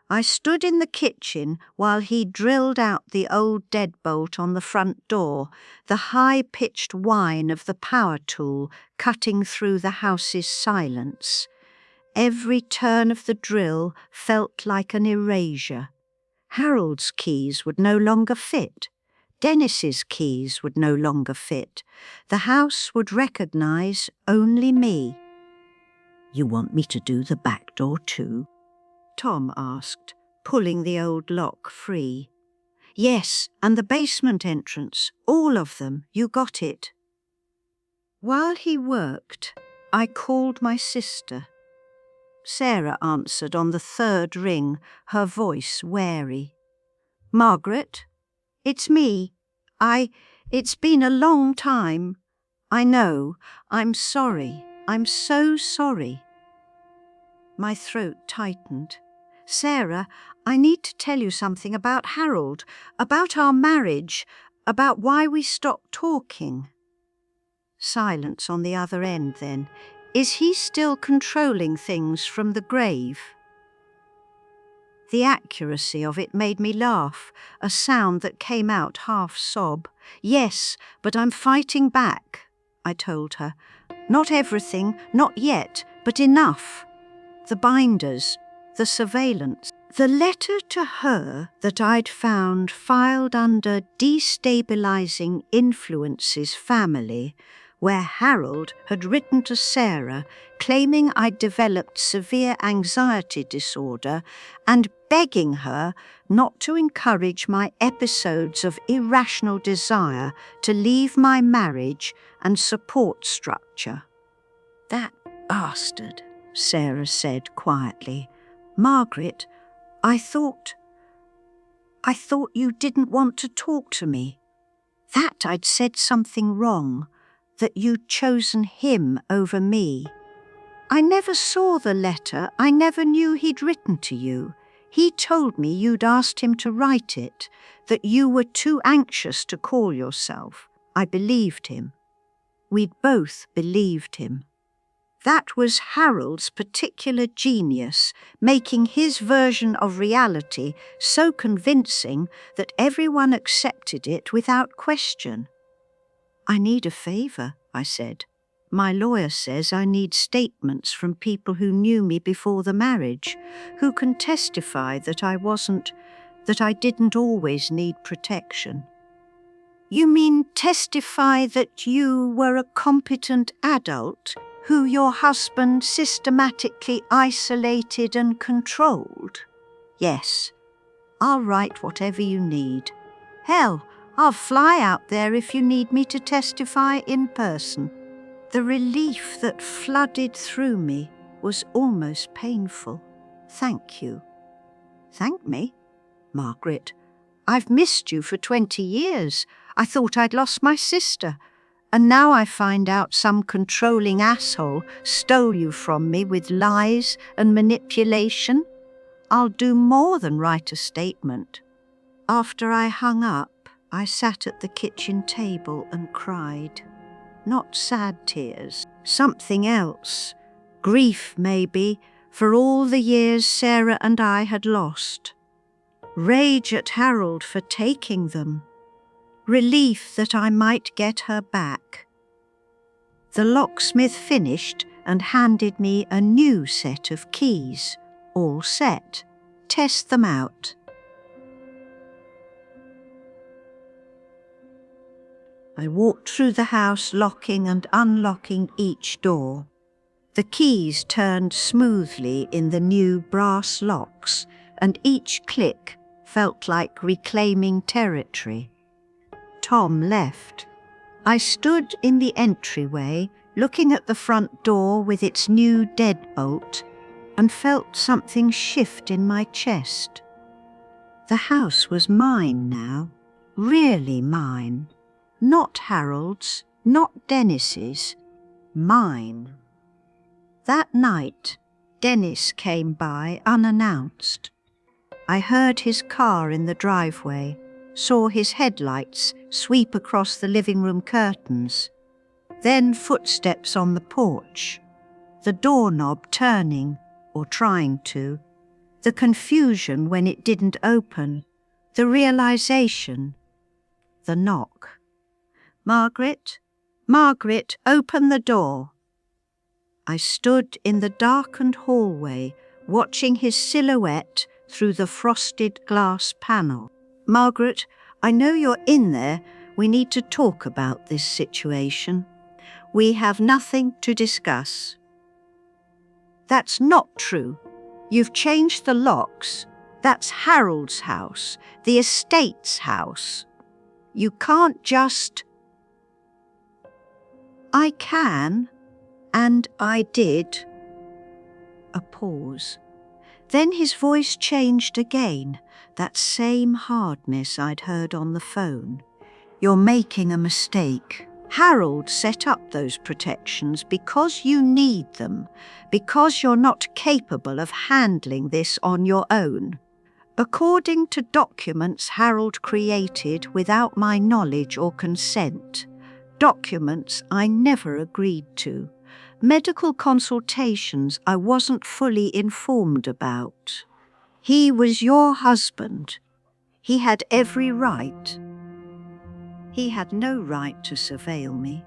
I stood in the kitchen while he drilled out the old deadbolt on the front door, the high-pitched whine of the power tool cutting through the house's silence. Every turn of the drill felt like an erasure. Harold's keys would no longer fit. Dennis's keys would no longer fit. The house would recognize only me. You want me to do the back door too? Tom asked, pulling the old lock free. Yes, and the basement entrance, all of them, you got it. While he worked, I called my sister. Sarah answered on the 3rd ring, her voice wary. Margaret, it's me. It's been a long time. I know. I'm sorry. I'm so sorry. My throat tightened. Sarah, I need to tell you something about Harold, about our marriage, about why we stopped talking. Silence on the other end, then. Is he still controlling things from the grave? The accuracy of it made me laugh, a sound that came out half sob. Yes, but I'm fighting back, I told her. Not everything, not yet, but enough. The binders, the surveillance. The letter to her that I'd found filed under Destabilizing Influences Family, where Harold had written to Sarah claiming I'd developed severe anxiety disorder and begging her not to encourage my episodes of irrational desire to leave my marriage and support structure. That bastard, Sarah said quietly. Margaret, I thought you didn't want to talk to me. That I'd said something wrong, that you'd chosen him over me. I never saw the letter. I never knew he'd written to you. He told me you'd asked him to write it, that you were too anxious to call yourself. I believed him. We'd both believed him. That was Harold's particular genius, making his version of reality so convincing that everyone accepted it without question. I need a favor, I said. My lawyer says I need statements from people who knew me before the marriage, who can testify that I didn't always need protection. You mean testify that you were a competent adult who your husband systematically isolated and controlled? Yes. I'll write whatever you need. Hell, I'll fly out there if you need me to testify in person." The relief that flooded through me was almost painful. "Thank you." "Thank me? Margaret, I've missed you for 20 years. I thought I'd lost my sister. And now I find out some controlling asshole stole you from me with lies and manipulation. I'll do more than write a statement." After I hung up, I sat at the kitchen table and cried. Not sad tears, something else. Grief, maybe, for all the years Sarah and I had lost. Rage at Harold for taking them. Relief that I might get her back. The locksmith finished and handed me a new set of keys. All set. Test them out. I walked through the house, locking and unlocking each door. The keys turned smoothly in the new brass locks, and each click felt like reclaiming territory. Tom left. I stood in the entryway, looking at the front door with its new deadbolt, and felt something shift in my chest. The house was mine now, really mine. Not Harold's, not Dennis's, mine. That night, Dennis came by unannounced. I heard his car in the driveway, saw his headlights sweep across the living room curtains, then footsteps on the porch, the doorknob turning, or trying to, the confusion when it didn't open, the realization, the knock. "Margaret, Margaret, open the door." I stood in the darkened hallway, watching his silhouette through the frosted glass panel. "Margaret, I know you're in there. We need to talk about this situation. We have nothing to discuss." "That's not true. You've changed the locks. That's Harold's house, the estate's house. You can't just..." "I can, and I did." A pause. Then his voice changed again, that same hardness I'd heard on the phone. "You're making a mistake. Harold set up those protections because you need them, because you're not capable of handling this on your own. According to documents Harold created without my knowledge or consent, documents I never agreed to, medical consultations I wasn't fully informed about. He was your husband. He had every right. He had no right to surveil me,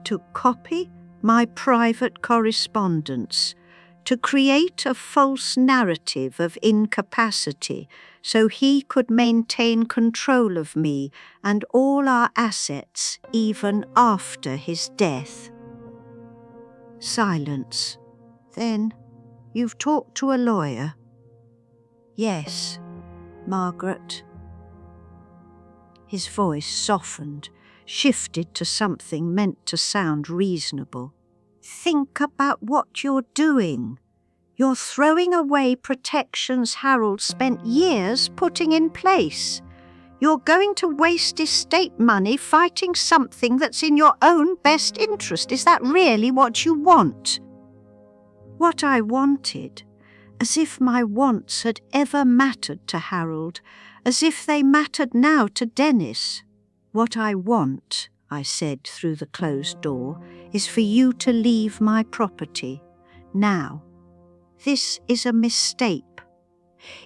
to copy my private correspondence, to create a false narrative of incapacity so he could maintain control of me and all our assets even after his death." Silence. Then, "You've talked to a lawyer?" "Yes, Margaret." His voice softened, shifted to something meant to sound reasonable. "Think about what you're doing. You're throwing away protections Harold spent years putting in place. You're going to waste estate money fighting something that's in your own best interest. Is that really what you want?" What I wanted, as if my wants had ever mattered to Harold, as if they mattered now to Dennis. "What I want," I said through the closed door, "is for you to leave my property. Now. This is a mistake.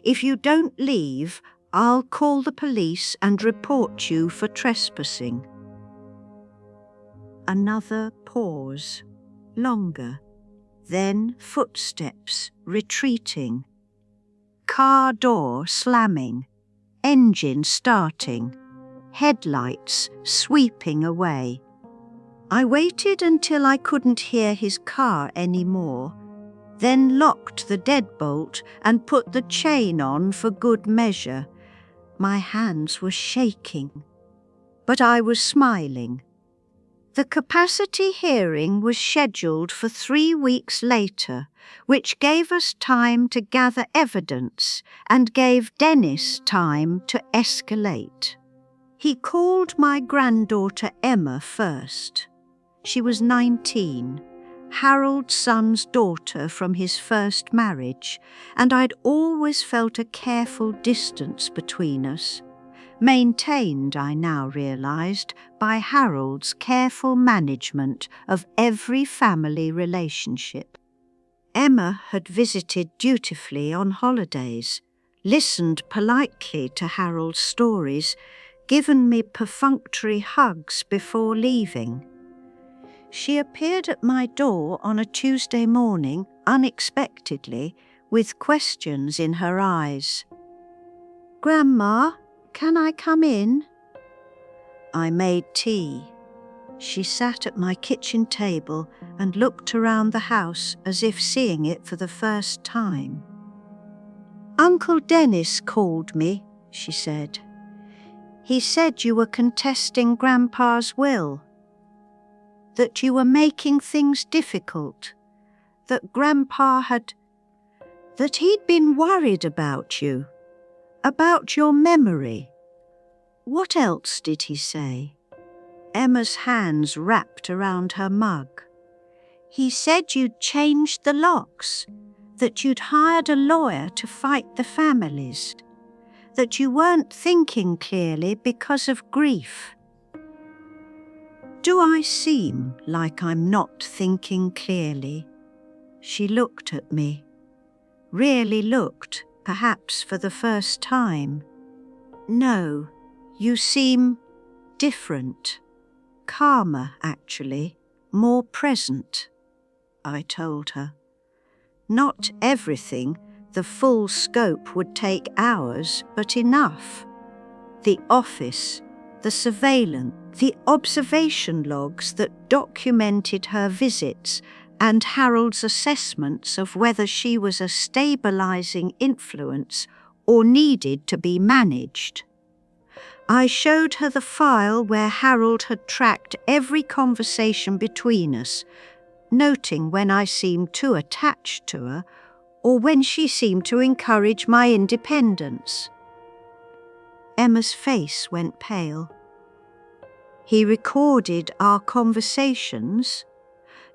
If you don't leave, I'll call the police and report you for trespassing." Another pause. Longer. Then footsteps retreating. Car door slamming. Engine starting. Headlights sweeping away. I waited until I couldn't hear his car anymore. then locked the deadbolt and put the chain on for good measure. My hands were shaking, but I was smiling. The capacity hearing was scheduled for 3 weeks later, which gave us time to gather evidence and gave Dennis time to escalate. He called my granddaughter Emma first. She was 19, Harold's son's daughter from his first marriage, and I'd always felt a careful distance between us. Maintained, I now realised, by Harold's careful management of every family relationship. Emma had visited dutifully on holidays, listened politely to Harold's stories, given me perfunctory hugs before leaving. She appeared at my door on a Tuesday morning, unexpectedly, with questions in her eyes. "Grandma, can I come in?" I made tea. She sat at my kitchen table and looked around the house as if seeing it for the first time. "Uncle Dennis called me," she said. "He said you were contesting Grandpa's will, that you were making things difficult, that that he'd been worried about you, about your memory." "What else did he say?" Emma's hands wrapped around her mug. "He said you'd changed the locks, that you'd hired a lawyer to fight the families, that you weren't thinking clearly because of grief." "Do I seem like I'm not thinking clearly?" She looked at me. Really looked, perhaps for the first time. "No, you seem different. Calmer, actually. More present," I told her. Not everything, the full scope would take hours, but enough. The office, the surveillance, the observation logs that documented her visits, and Harold's assessments of whether she was a stabilizing influence or needed to be managed. I showed her the file where Harold had tracked every conversation between us, noting when I seemed too attached to her or when she seemed to encourage my independence. Emma's face went pale. "He recorded our conversations,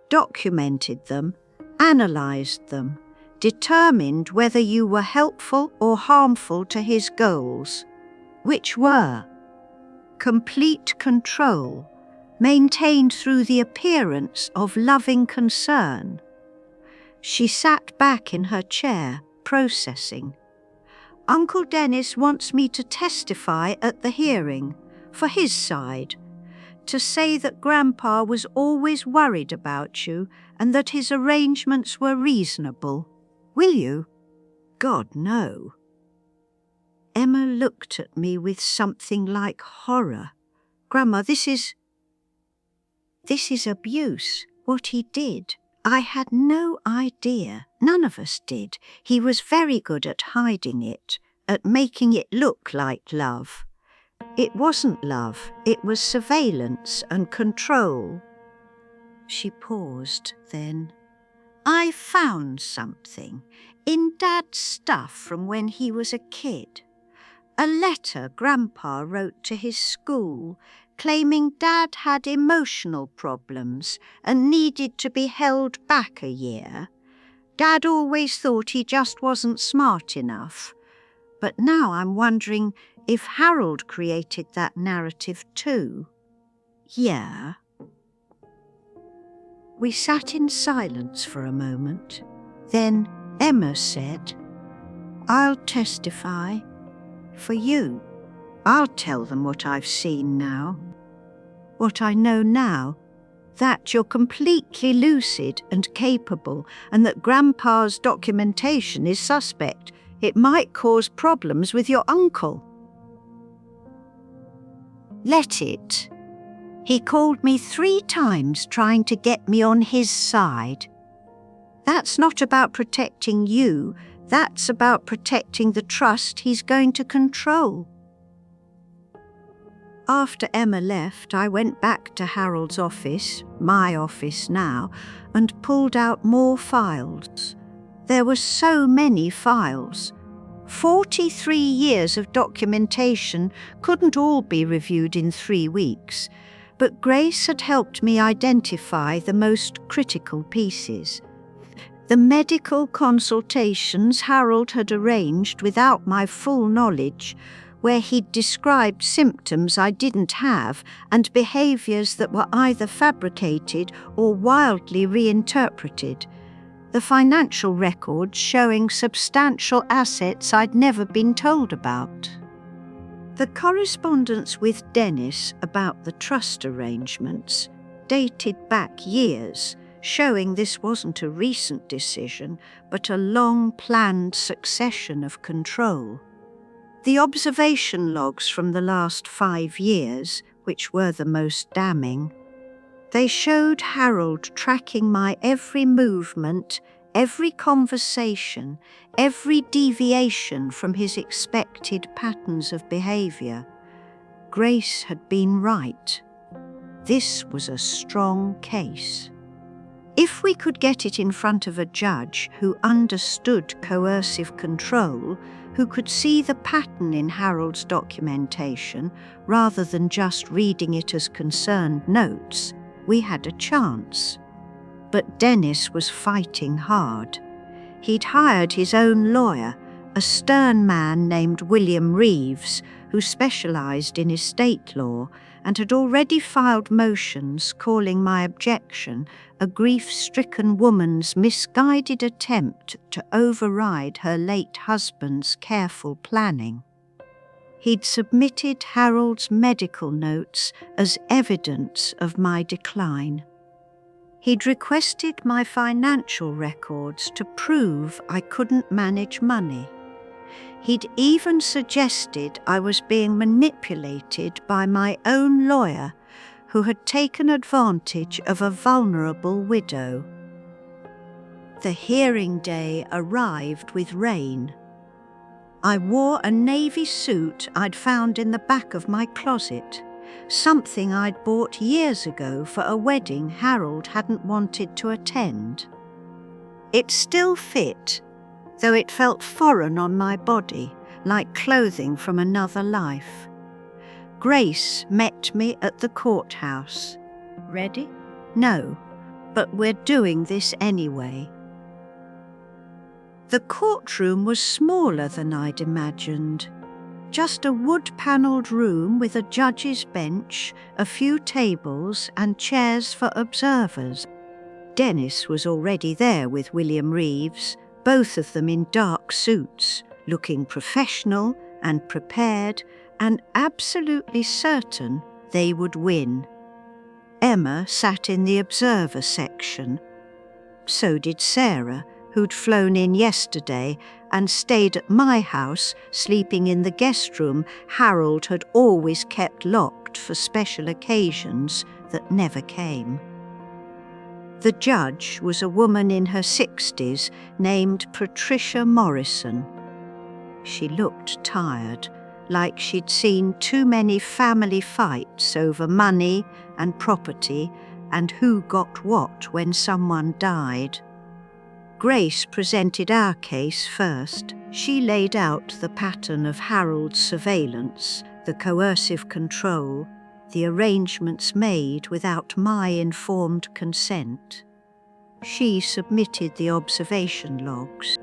documented them, analysed them, determined whether you were helpful or harmful to his goals, which were complete control, maintained through the appearance of loving concern." She sat back in her chair, processing. "Uncle Dennis wants me to testify at the hearing, for his side, to say that Grandpa was always worried about you and that his arrangements were reasonable. Will you?" "God, no." Emma looked at me with something like horror. "Grandma, this is abuse, what he did. I had no idea. None of us did. He was very good at hiding it, at making it look like love. It wasn't love, it was surveillance and control." She paused then. "I found something in Dad's stuff from when he was a kid. A letter Grandpa wrote to his school claiming Dad had emotional problems and needed to be held back a year. Dad always thought he just wasn't smart enough. But now I'm wondering if Harold created that narrative too." "Yeah." We sat in silence for a moment. Then Emma said, "I'll testify. For you. I'll tell them what I've seen now. What I know now, that you're completely lucid and capable, and that Grandpa's documentation is suspect. It might cause problems with your uncle." "Let it. He called me 3 times trying to get me on his side. That's not about protecting you, that's about protecting the trust he's going to control. After Emma left, I went back to Harold's office, my office now, and pulled out more files. There were so many files. 43 years of documentation couldn't all be reviewed in 3 weeks, but Grace had helped me identify the most critical pieces. The medical consultations Harold had arranged without my full knowledge, where he'd described symptoms I didn't have and behaviours that were either fabricated or wildly reinterpreted. The financial records showing substantial assets I'd never been told about. The correspondence with Dennis about the trust arrangements dated back years, showing this wasn't a recent decision, but a long-planned succession of control. The observation logs from the last 5 years, which were the most damning, they showed Harold tracking my every movement, every conversation, every deviation from his expected patterns of behaviour. Grace had been right. This was a strong case. If we could get it in front of a judge who understood coercive control, who could see the pattern in Harold's documentation rather than just reading it as concerned notes, we had a chance. But Dennis was fighting hard. He'd hired his own lawyer, a stern man named William Reeves, who specialised in estate law and had already filed motions calling my objection a grief-stricken woman's misguided attempt to override her late husband's careful planning. He'd submitted Harold's medical notes as evidence of my decline. He'd requested my financial records to prove I couldn't manage money. He'd even suggested I was being manipulated by my own lawyer, who had taken advantage of a vulnerable widow. The hearing day arrived with rain. I wore a navy suit I'd found in the back of my closet, something I'd bought years ago for a wedding Harold hadn't wanted to attend. It still fit, though it felt foreign on my body, like clothing from another life. Grace met me at the courthouse. Ready? No, but we're doing this anyway. The courtroom was smaller than I'd imagined. Just a wood-panelled room with a judge's bench, a few tables and chairs for observers. Dennis was already there with William Reeves, both of them in dark suits, looking professional and prepared and absolutely certain they would win. Emma sat in the observer section. So did Sarah, who'd flown in yesterday and stayed at my house, sleeping in the guest room Harold had always kept locked for special occasions that never came. The judge was a woman in her 60s named Patricia Morrison. She looked tired, like she'd seen too many family fights over money and property and who got what when someone died. Grace presented our case first. She laid out the pattern of Harold's surveillance, the coercive control, the arrangements made without my informed consent. She submitted the observation logs.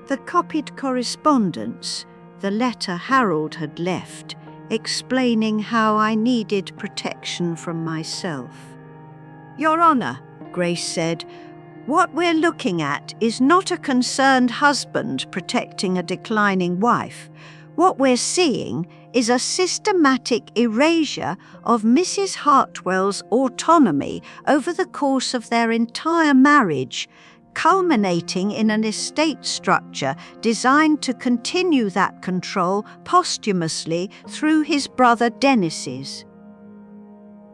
The copied correspondence, the letter Harold had left, explaining how I needed protection from myself. "Your Honour," Grace said, "what we're looking at is not a concerned husband protecting a declining wife. What we're seeing is a systematic erasure of Mrs. Hartwell's autonomy over the course of their entire marriage, culminating in an estate structure designed to continue that control posthumously through his brother Dennis's."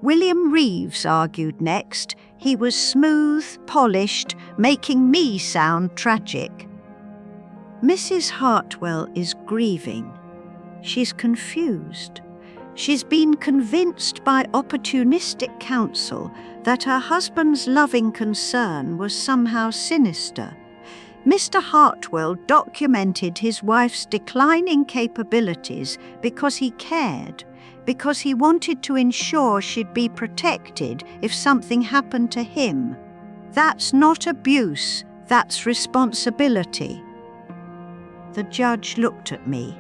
William Reeves argued next. He was smooth, polished, making me sound tragic. Mrs. Hartwell is grieving. She's confused. She's been convinced by opportunistic counsel that her husband's loving concern was somehow sinister. Mr. Hartwell documented his wife's declining capabilities because he cared, because he wanted to ensure she'd be protected if something happened to him. That's not abuse, that's responsibility. The judge looked at me.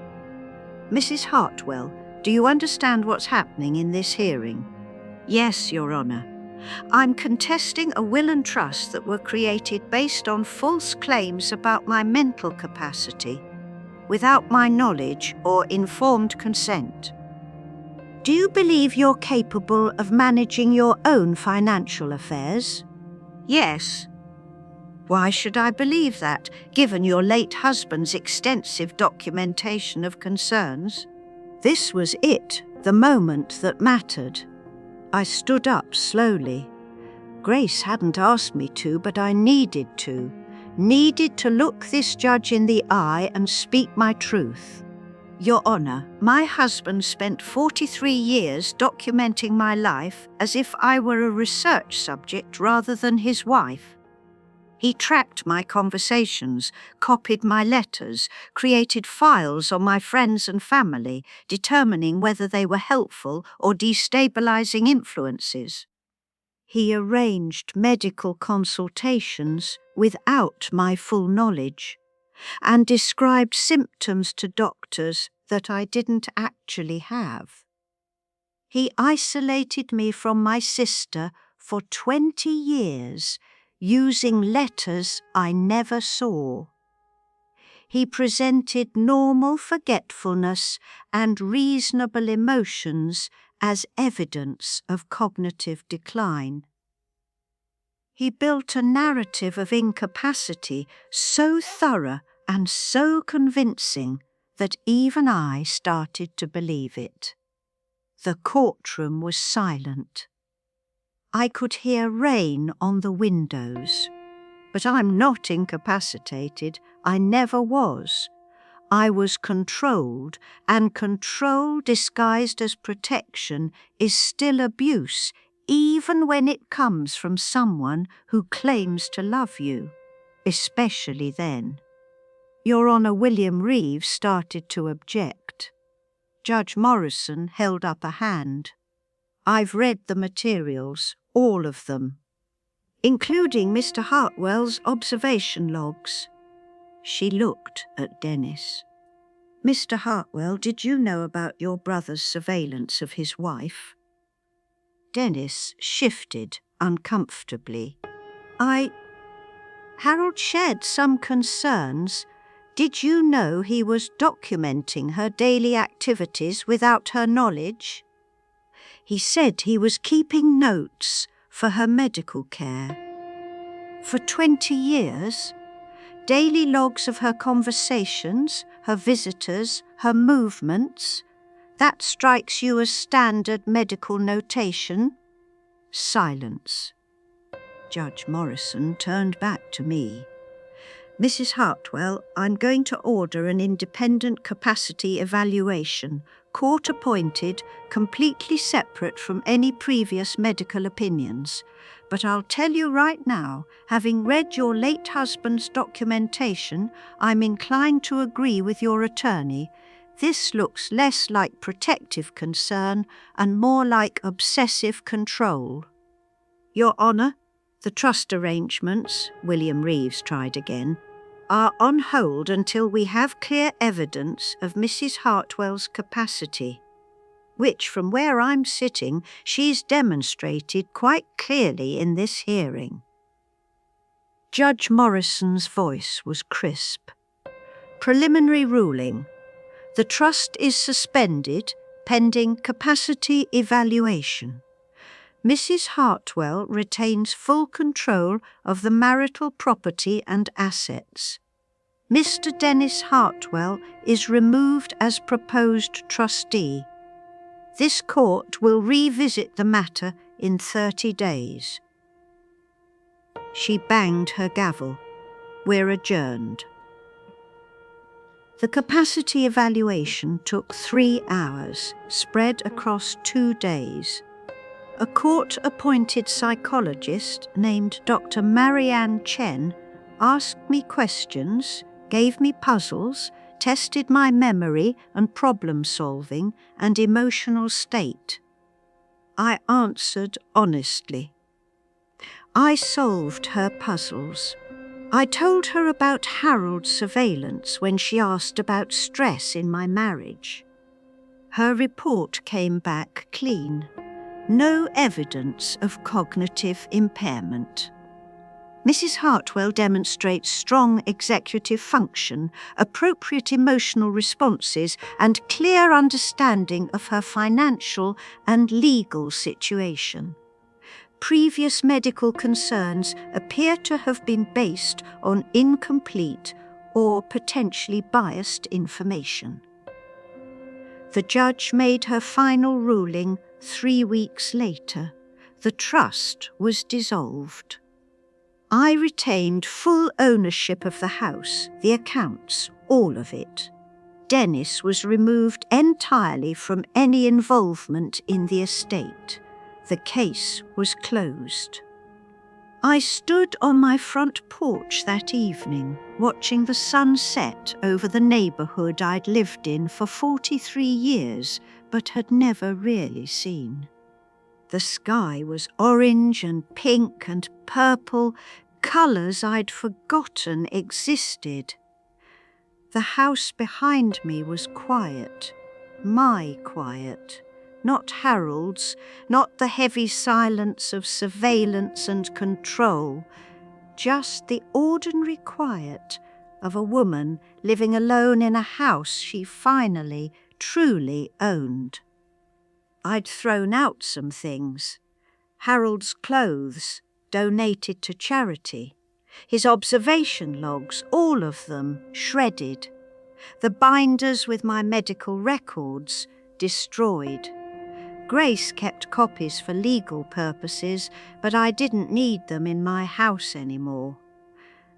Mrs. Hartwell, do you understand what's happening in this hearing? Yes, Your Honour. I'm contesting a will and trust that were created based on false claims about my mental capacity, without my knowledge or informed consent. Do you believe you're capable of managing your own financial affairs? Yes. Why should I believe that, given your late husband's extensive documentation of concerns? This was it, the moment that mattered. I stood up slowly. Grace hadn't asked me to, but I needed to look this judge in the eye and speak my truth. Your Honour, my husband spent 43 years documenting my life as if I were a research subject rather than his wife. He tracked my conversations, copied my letters, created files on my friends and family, determining whether they were helpful or destabilizing influences. He arranged medical consultations without my full knowledge, and described symptoms to doctors that I didn't actually have. He isolated me from my sister for 20 years, using letters I never saw. He presented normal forgetfulness and reasonable emotions as evidence of cognitive decline. He built a narrative of incapacity so thorough and so convincing that even I started to believe it. The courtroom was silent. I could hear rain on the windows. But I'm not incapacitated. I never was. I was controlled, and control disguised as protection is still abuse, even when it comes from someone who claims to love you, especially then. Your Honour, William Reeves started to object. Judge Morrison held up a hand. I've read the materials, all of them, including Mr. Hartwell's observation logs. She looked at Dennis. Mr. Hartwell, did you know about your brother's surveillance of his wife? Dennis shifted uncomfortably. Harold shared some concerns. Did you know he was documenting her daily activities without her knowledge? He said he was keeping notes for her medical care. For 20 years, daily logs of her conversations, her visitors, her movements. That strikes you as standard medical notation? Silence. Judge Morrison turned back to me. Mrs. Hartwell, I'm going to order an independent capacity evaluation, court-appointed, completely separate from any previous medical opinions. But I'll tell you right now, having read your late husband's documentation, I'm inclined to agree with your attorney. This looks less like protective concern and more like obsessive control. Your Honour, the trust arrangements, William Reeves tried again, are on hold until we have clear evidence of Mrs. Hartwell's capacity, which, from where I'm sitting, she's demonstrated quite clearly in this hearing. Judge Morrison's voice was crisp. Preliminary ruling. The trust is suspended pending capacity evaluation. Mrs. Hartwell retains full control of the marital property and assets. Mr. Dennis Hartwell is removed as proposed trustee. This court will revisit the matter in 30 days. She banged her gavel. We're adjourned. The capacity evaluation took 3 hours, spread across 2 days. A court-appointed psychologist named Dr. Marianne Chen asked me questions, gave me puzzles, tested my memory and problem-solving and emotional state. I answered honestly. I solved her puzzles. I told her about Harold's surveillance when she asked about stress in my marriage. Her report came back clean. No evidence of cognitive impairment. Mrs. Hartwell demonstrates strong executive function, appropriate emotional responses, and clear understanding of her financial and legal situation. Previous medical concerns appear to have been based on incomplete or potentially biased information. The judge made her final ruling 3 weeks later. The trust was dissolved. I retained full ownership of the house, the accounts, all of it. Dennis was removed entirely from any involvement in the estate. The case was closed. I stood on my front porch that evening, watching the sun set over the neighbourhood I'd lived in for 43 years, but had never really seen. The sky was orange and pink and purple, colours I'd forgotten existed. The house behind me was quiet, my quiet, not Harold's, not the heavy silence of surveillance and control, just the ordinary quiet of a woman living alone in a house she finally, truly owned. I'd thrown out some things. Harold's clothes, donated to charity. His observation logs, all of them, shredded. The binders with my medical records, destroyed. Grace kept copies for legal purposes, but I didn't need them in my house anymore.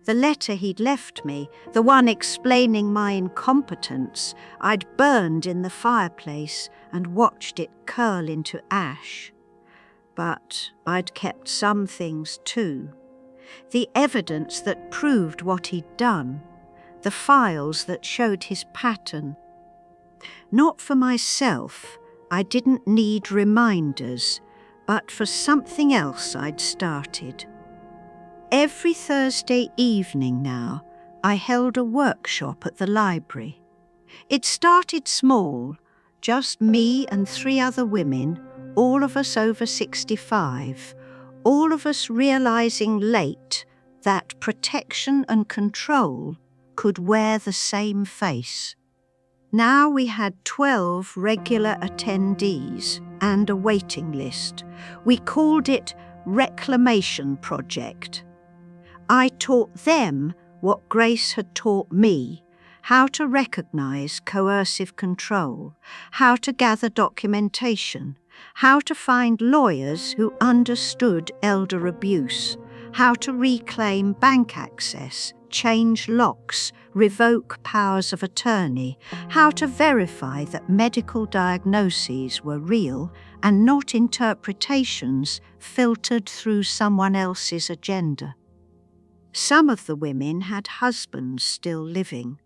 The letter he'd left me, the one explaining my incompetence, I'd burned in the fireplace and watched it curl into ash. But I'd kept some things too. The evidence that proved what he'd done, the files that showed his pattern. Not for myself, I didn't need reminders, but for something else I'd started. Every Thursday evening now, I held a workshop at the library. It started small, just me and 3 other women, all of us over 65, all of us realizing late that protection and control could wear the same face. Now we had 12 regular attendees and a waiting list. We called it Reclamation Project. I taught them what Grace had taught me, how to recognize coercive control, how to gather documentation, how to find lawyers who understood elder abuse, how to reclaim bank access, change locks, revoke powers of attorney, how to verify that medical diagnoses were real and not interpretations filtered through someone else's agenda. Some of the women had husbands still living.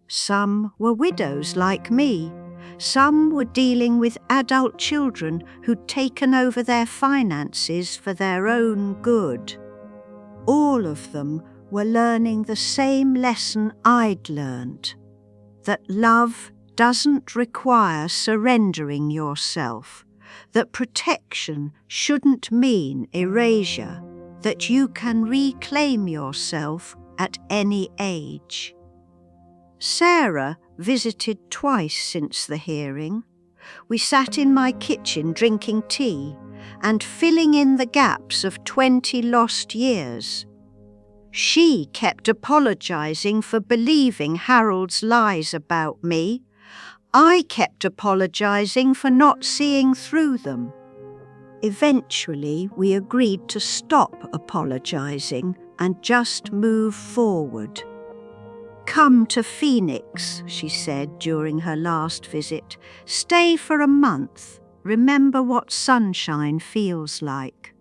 Some were widows like me. Some were dealing with adult children who'd taken over their finances for their own good. All of them were learning the same lesson I'd learned, that love doesn't require surrendering yourself, that protection shouldn't mean erasure, that you can reclaim yourself at any age. Sarah visited twice since the hearing. We sat in my kitchen drinking tea and filling in the gaps of 20 lost years. She kept apologizing for believing Harold's lies about me. I kept apologizing for not seeing through them. Eventually, we agreed to stop apologizing and just move forward. "Come to Phoenix," she said during her last visit. "Stay for a month. Remember what sunshine feels like."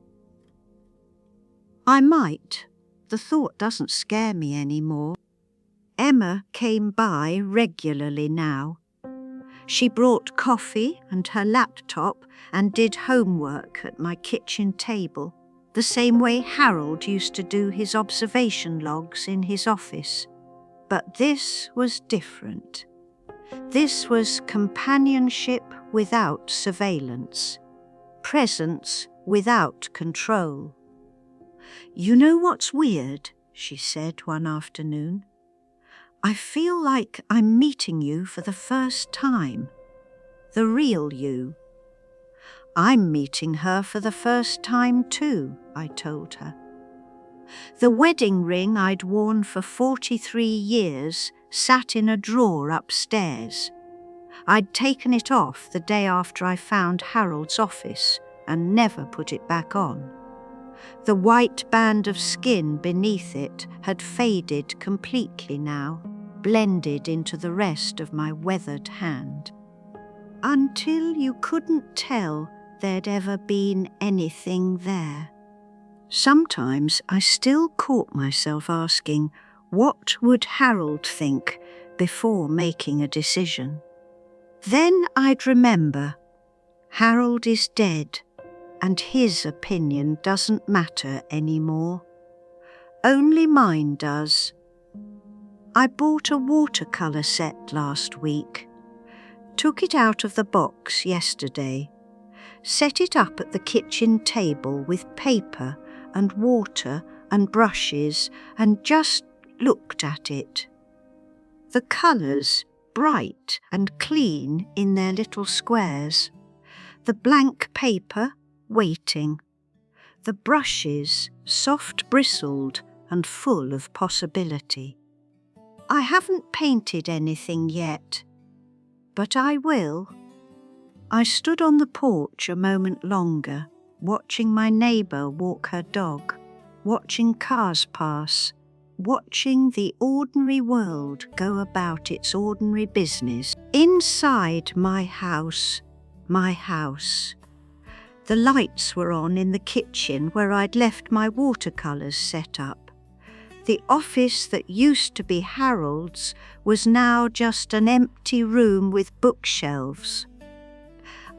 I might. The thought doesn't scare me anymore. Emma came by regularly now. She brought coffee and her laptop and did homework at my kitchen table, the same way Harold used to do his observation logs in his office. But this was different. This was companionship without surveillance, presence without control. "You know what's weird?" she said one afternoon. "I feel like I'm meeting you for the first time. The real you." "I'm meeting her for the first time too," I told her. The wedding ring I'd worn for 43 years sat in a drawer upstairs. I'd taken it off the day after I found Harold's office and never put it back on. The white band of skin beneath it had faded completely now, blended into the rest of my weathered hand. Until you couldn't tell there'd ever been anything there. Sometimes I still caught myself asking, what would Harold think before making a decision? Then I'd remember, Harold is dead, and his opinion doesn't matter anymore. Only mine does. I bought a watercolour set last week, took it out of the box yesterday, set it up at the kitchen table with paper and water and brushes and just looked at it. The colours bright and clean in their little squares, the blank paper waiting, the brushes soft bristled and full of possibility. I haven't painted anything yet, but I will. I stood on the porch a moment longer, watching my neighbour walk her dog, watching cars pass, watching the ordinary world go about its ordinary business. Inside my house. The lights were on in the kitchen where I'd left my watercolours set up. The office that used to be Harold's was now just an empty room with bookshelves.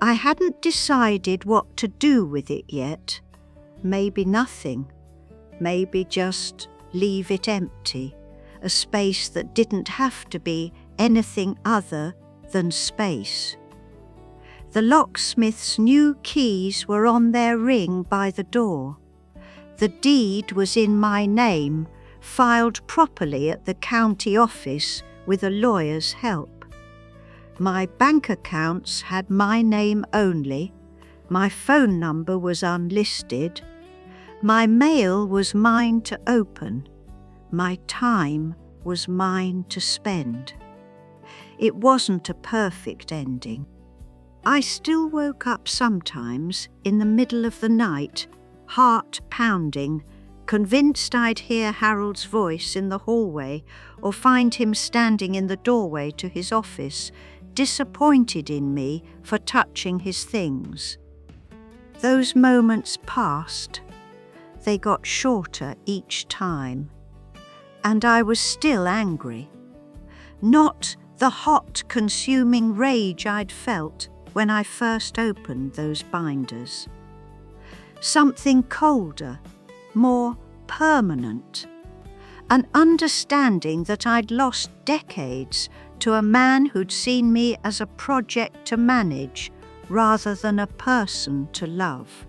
I hadn't decided what to do with it yet. Maybe nothing. Maybe just leave it empty, a space that didn't have to be anything other than space. The locksmith's new keys were on their ring by the door. The deed was in my name, filed properly at the county office with a lawyer's help. My bank accounts had my name only, my phone number was unlisted, my mail was mine to open, my time was mine to spend. It wasn't a perfect ending. I still woke up sometimes in the middle of the night, heart pounding, convinced I'd hear Harold's voice in the hallway or find him standing in the doorway to his office, disappointed in me for touching his things. Those moments passed. They got shorter each time. And I was still angry. Not the hot, consuming rage I'd felt when I first opened those binders. Something colder, more permanent. An understanding that I'd lost decades to a man who'd seen me as a project to manage rather than a person to love.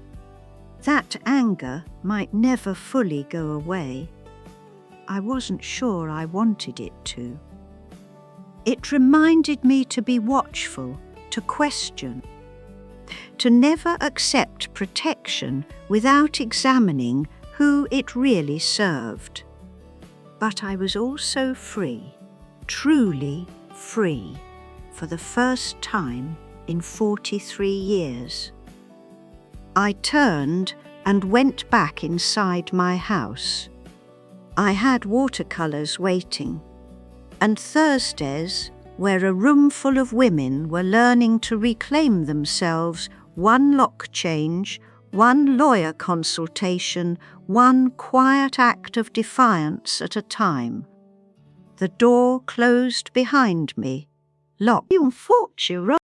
That anger might never fully go away. I wasn't sure I wanted it to. It reminded me to be watchful, to question, to never accept protection without examining who it really served. But I was also free, truly free, for the first time in 43 years. I turned and went back inside my house. I had watercolours waiting, and Thursdays, where a room full of women were learning to reclaim themselves, one lock change, one lawyer consultation, one quiet act of defiance at a time. The door closed behind me, locked.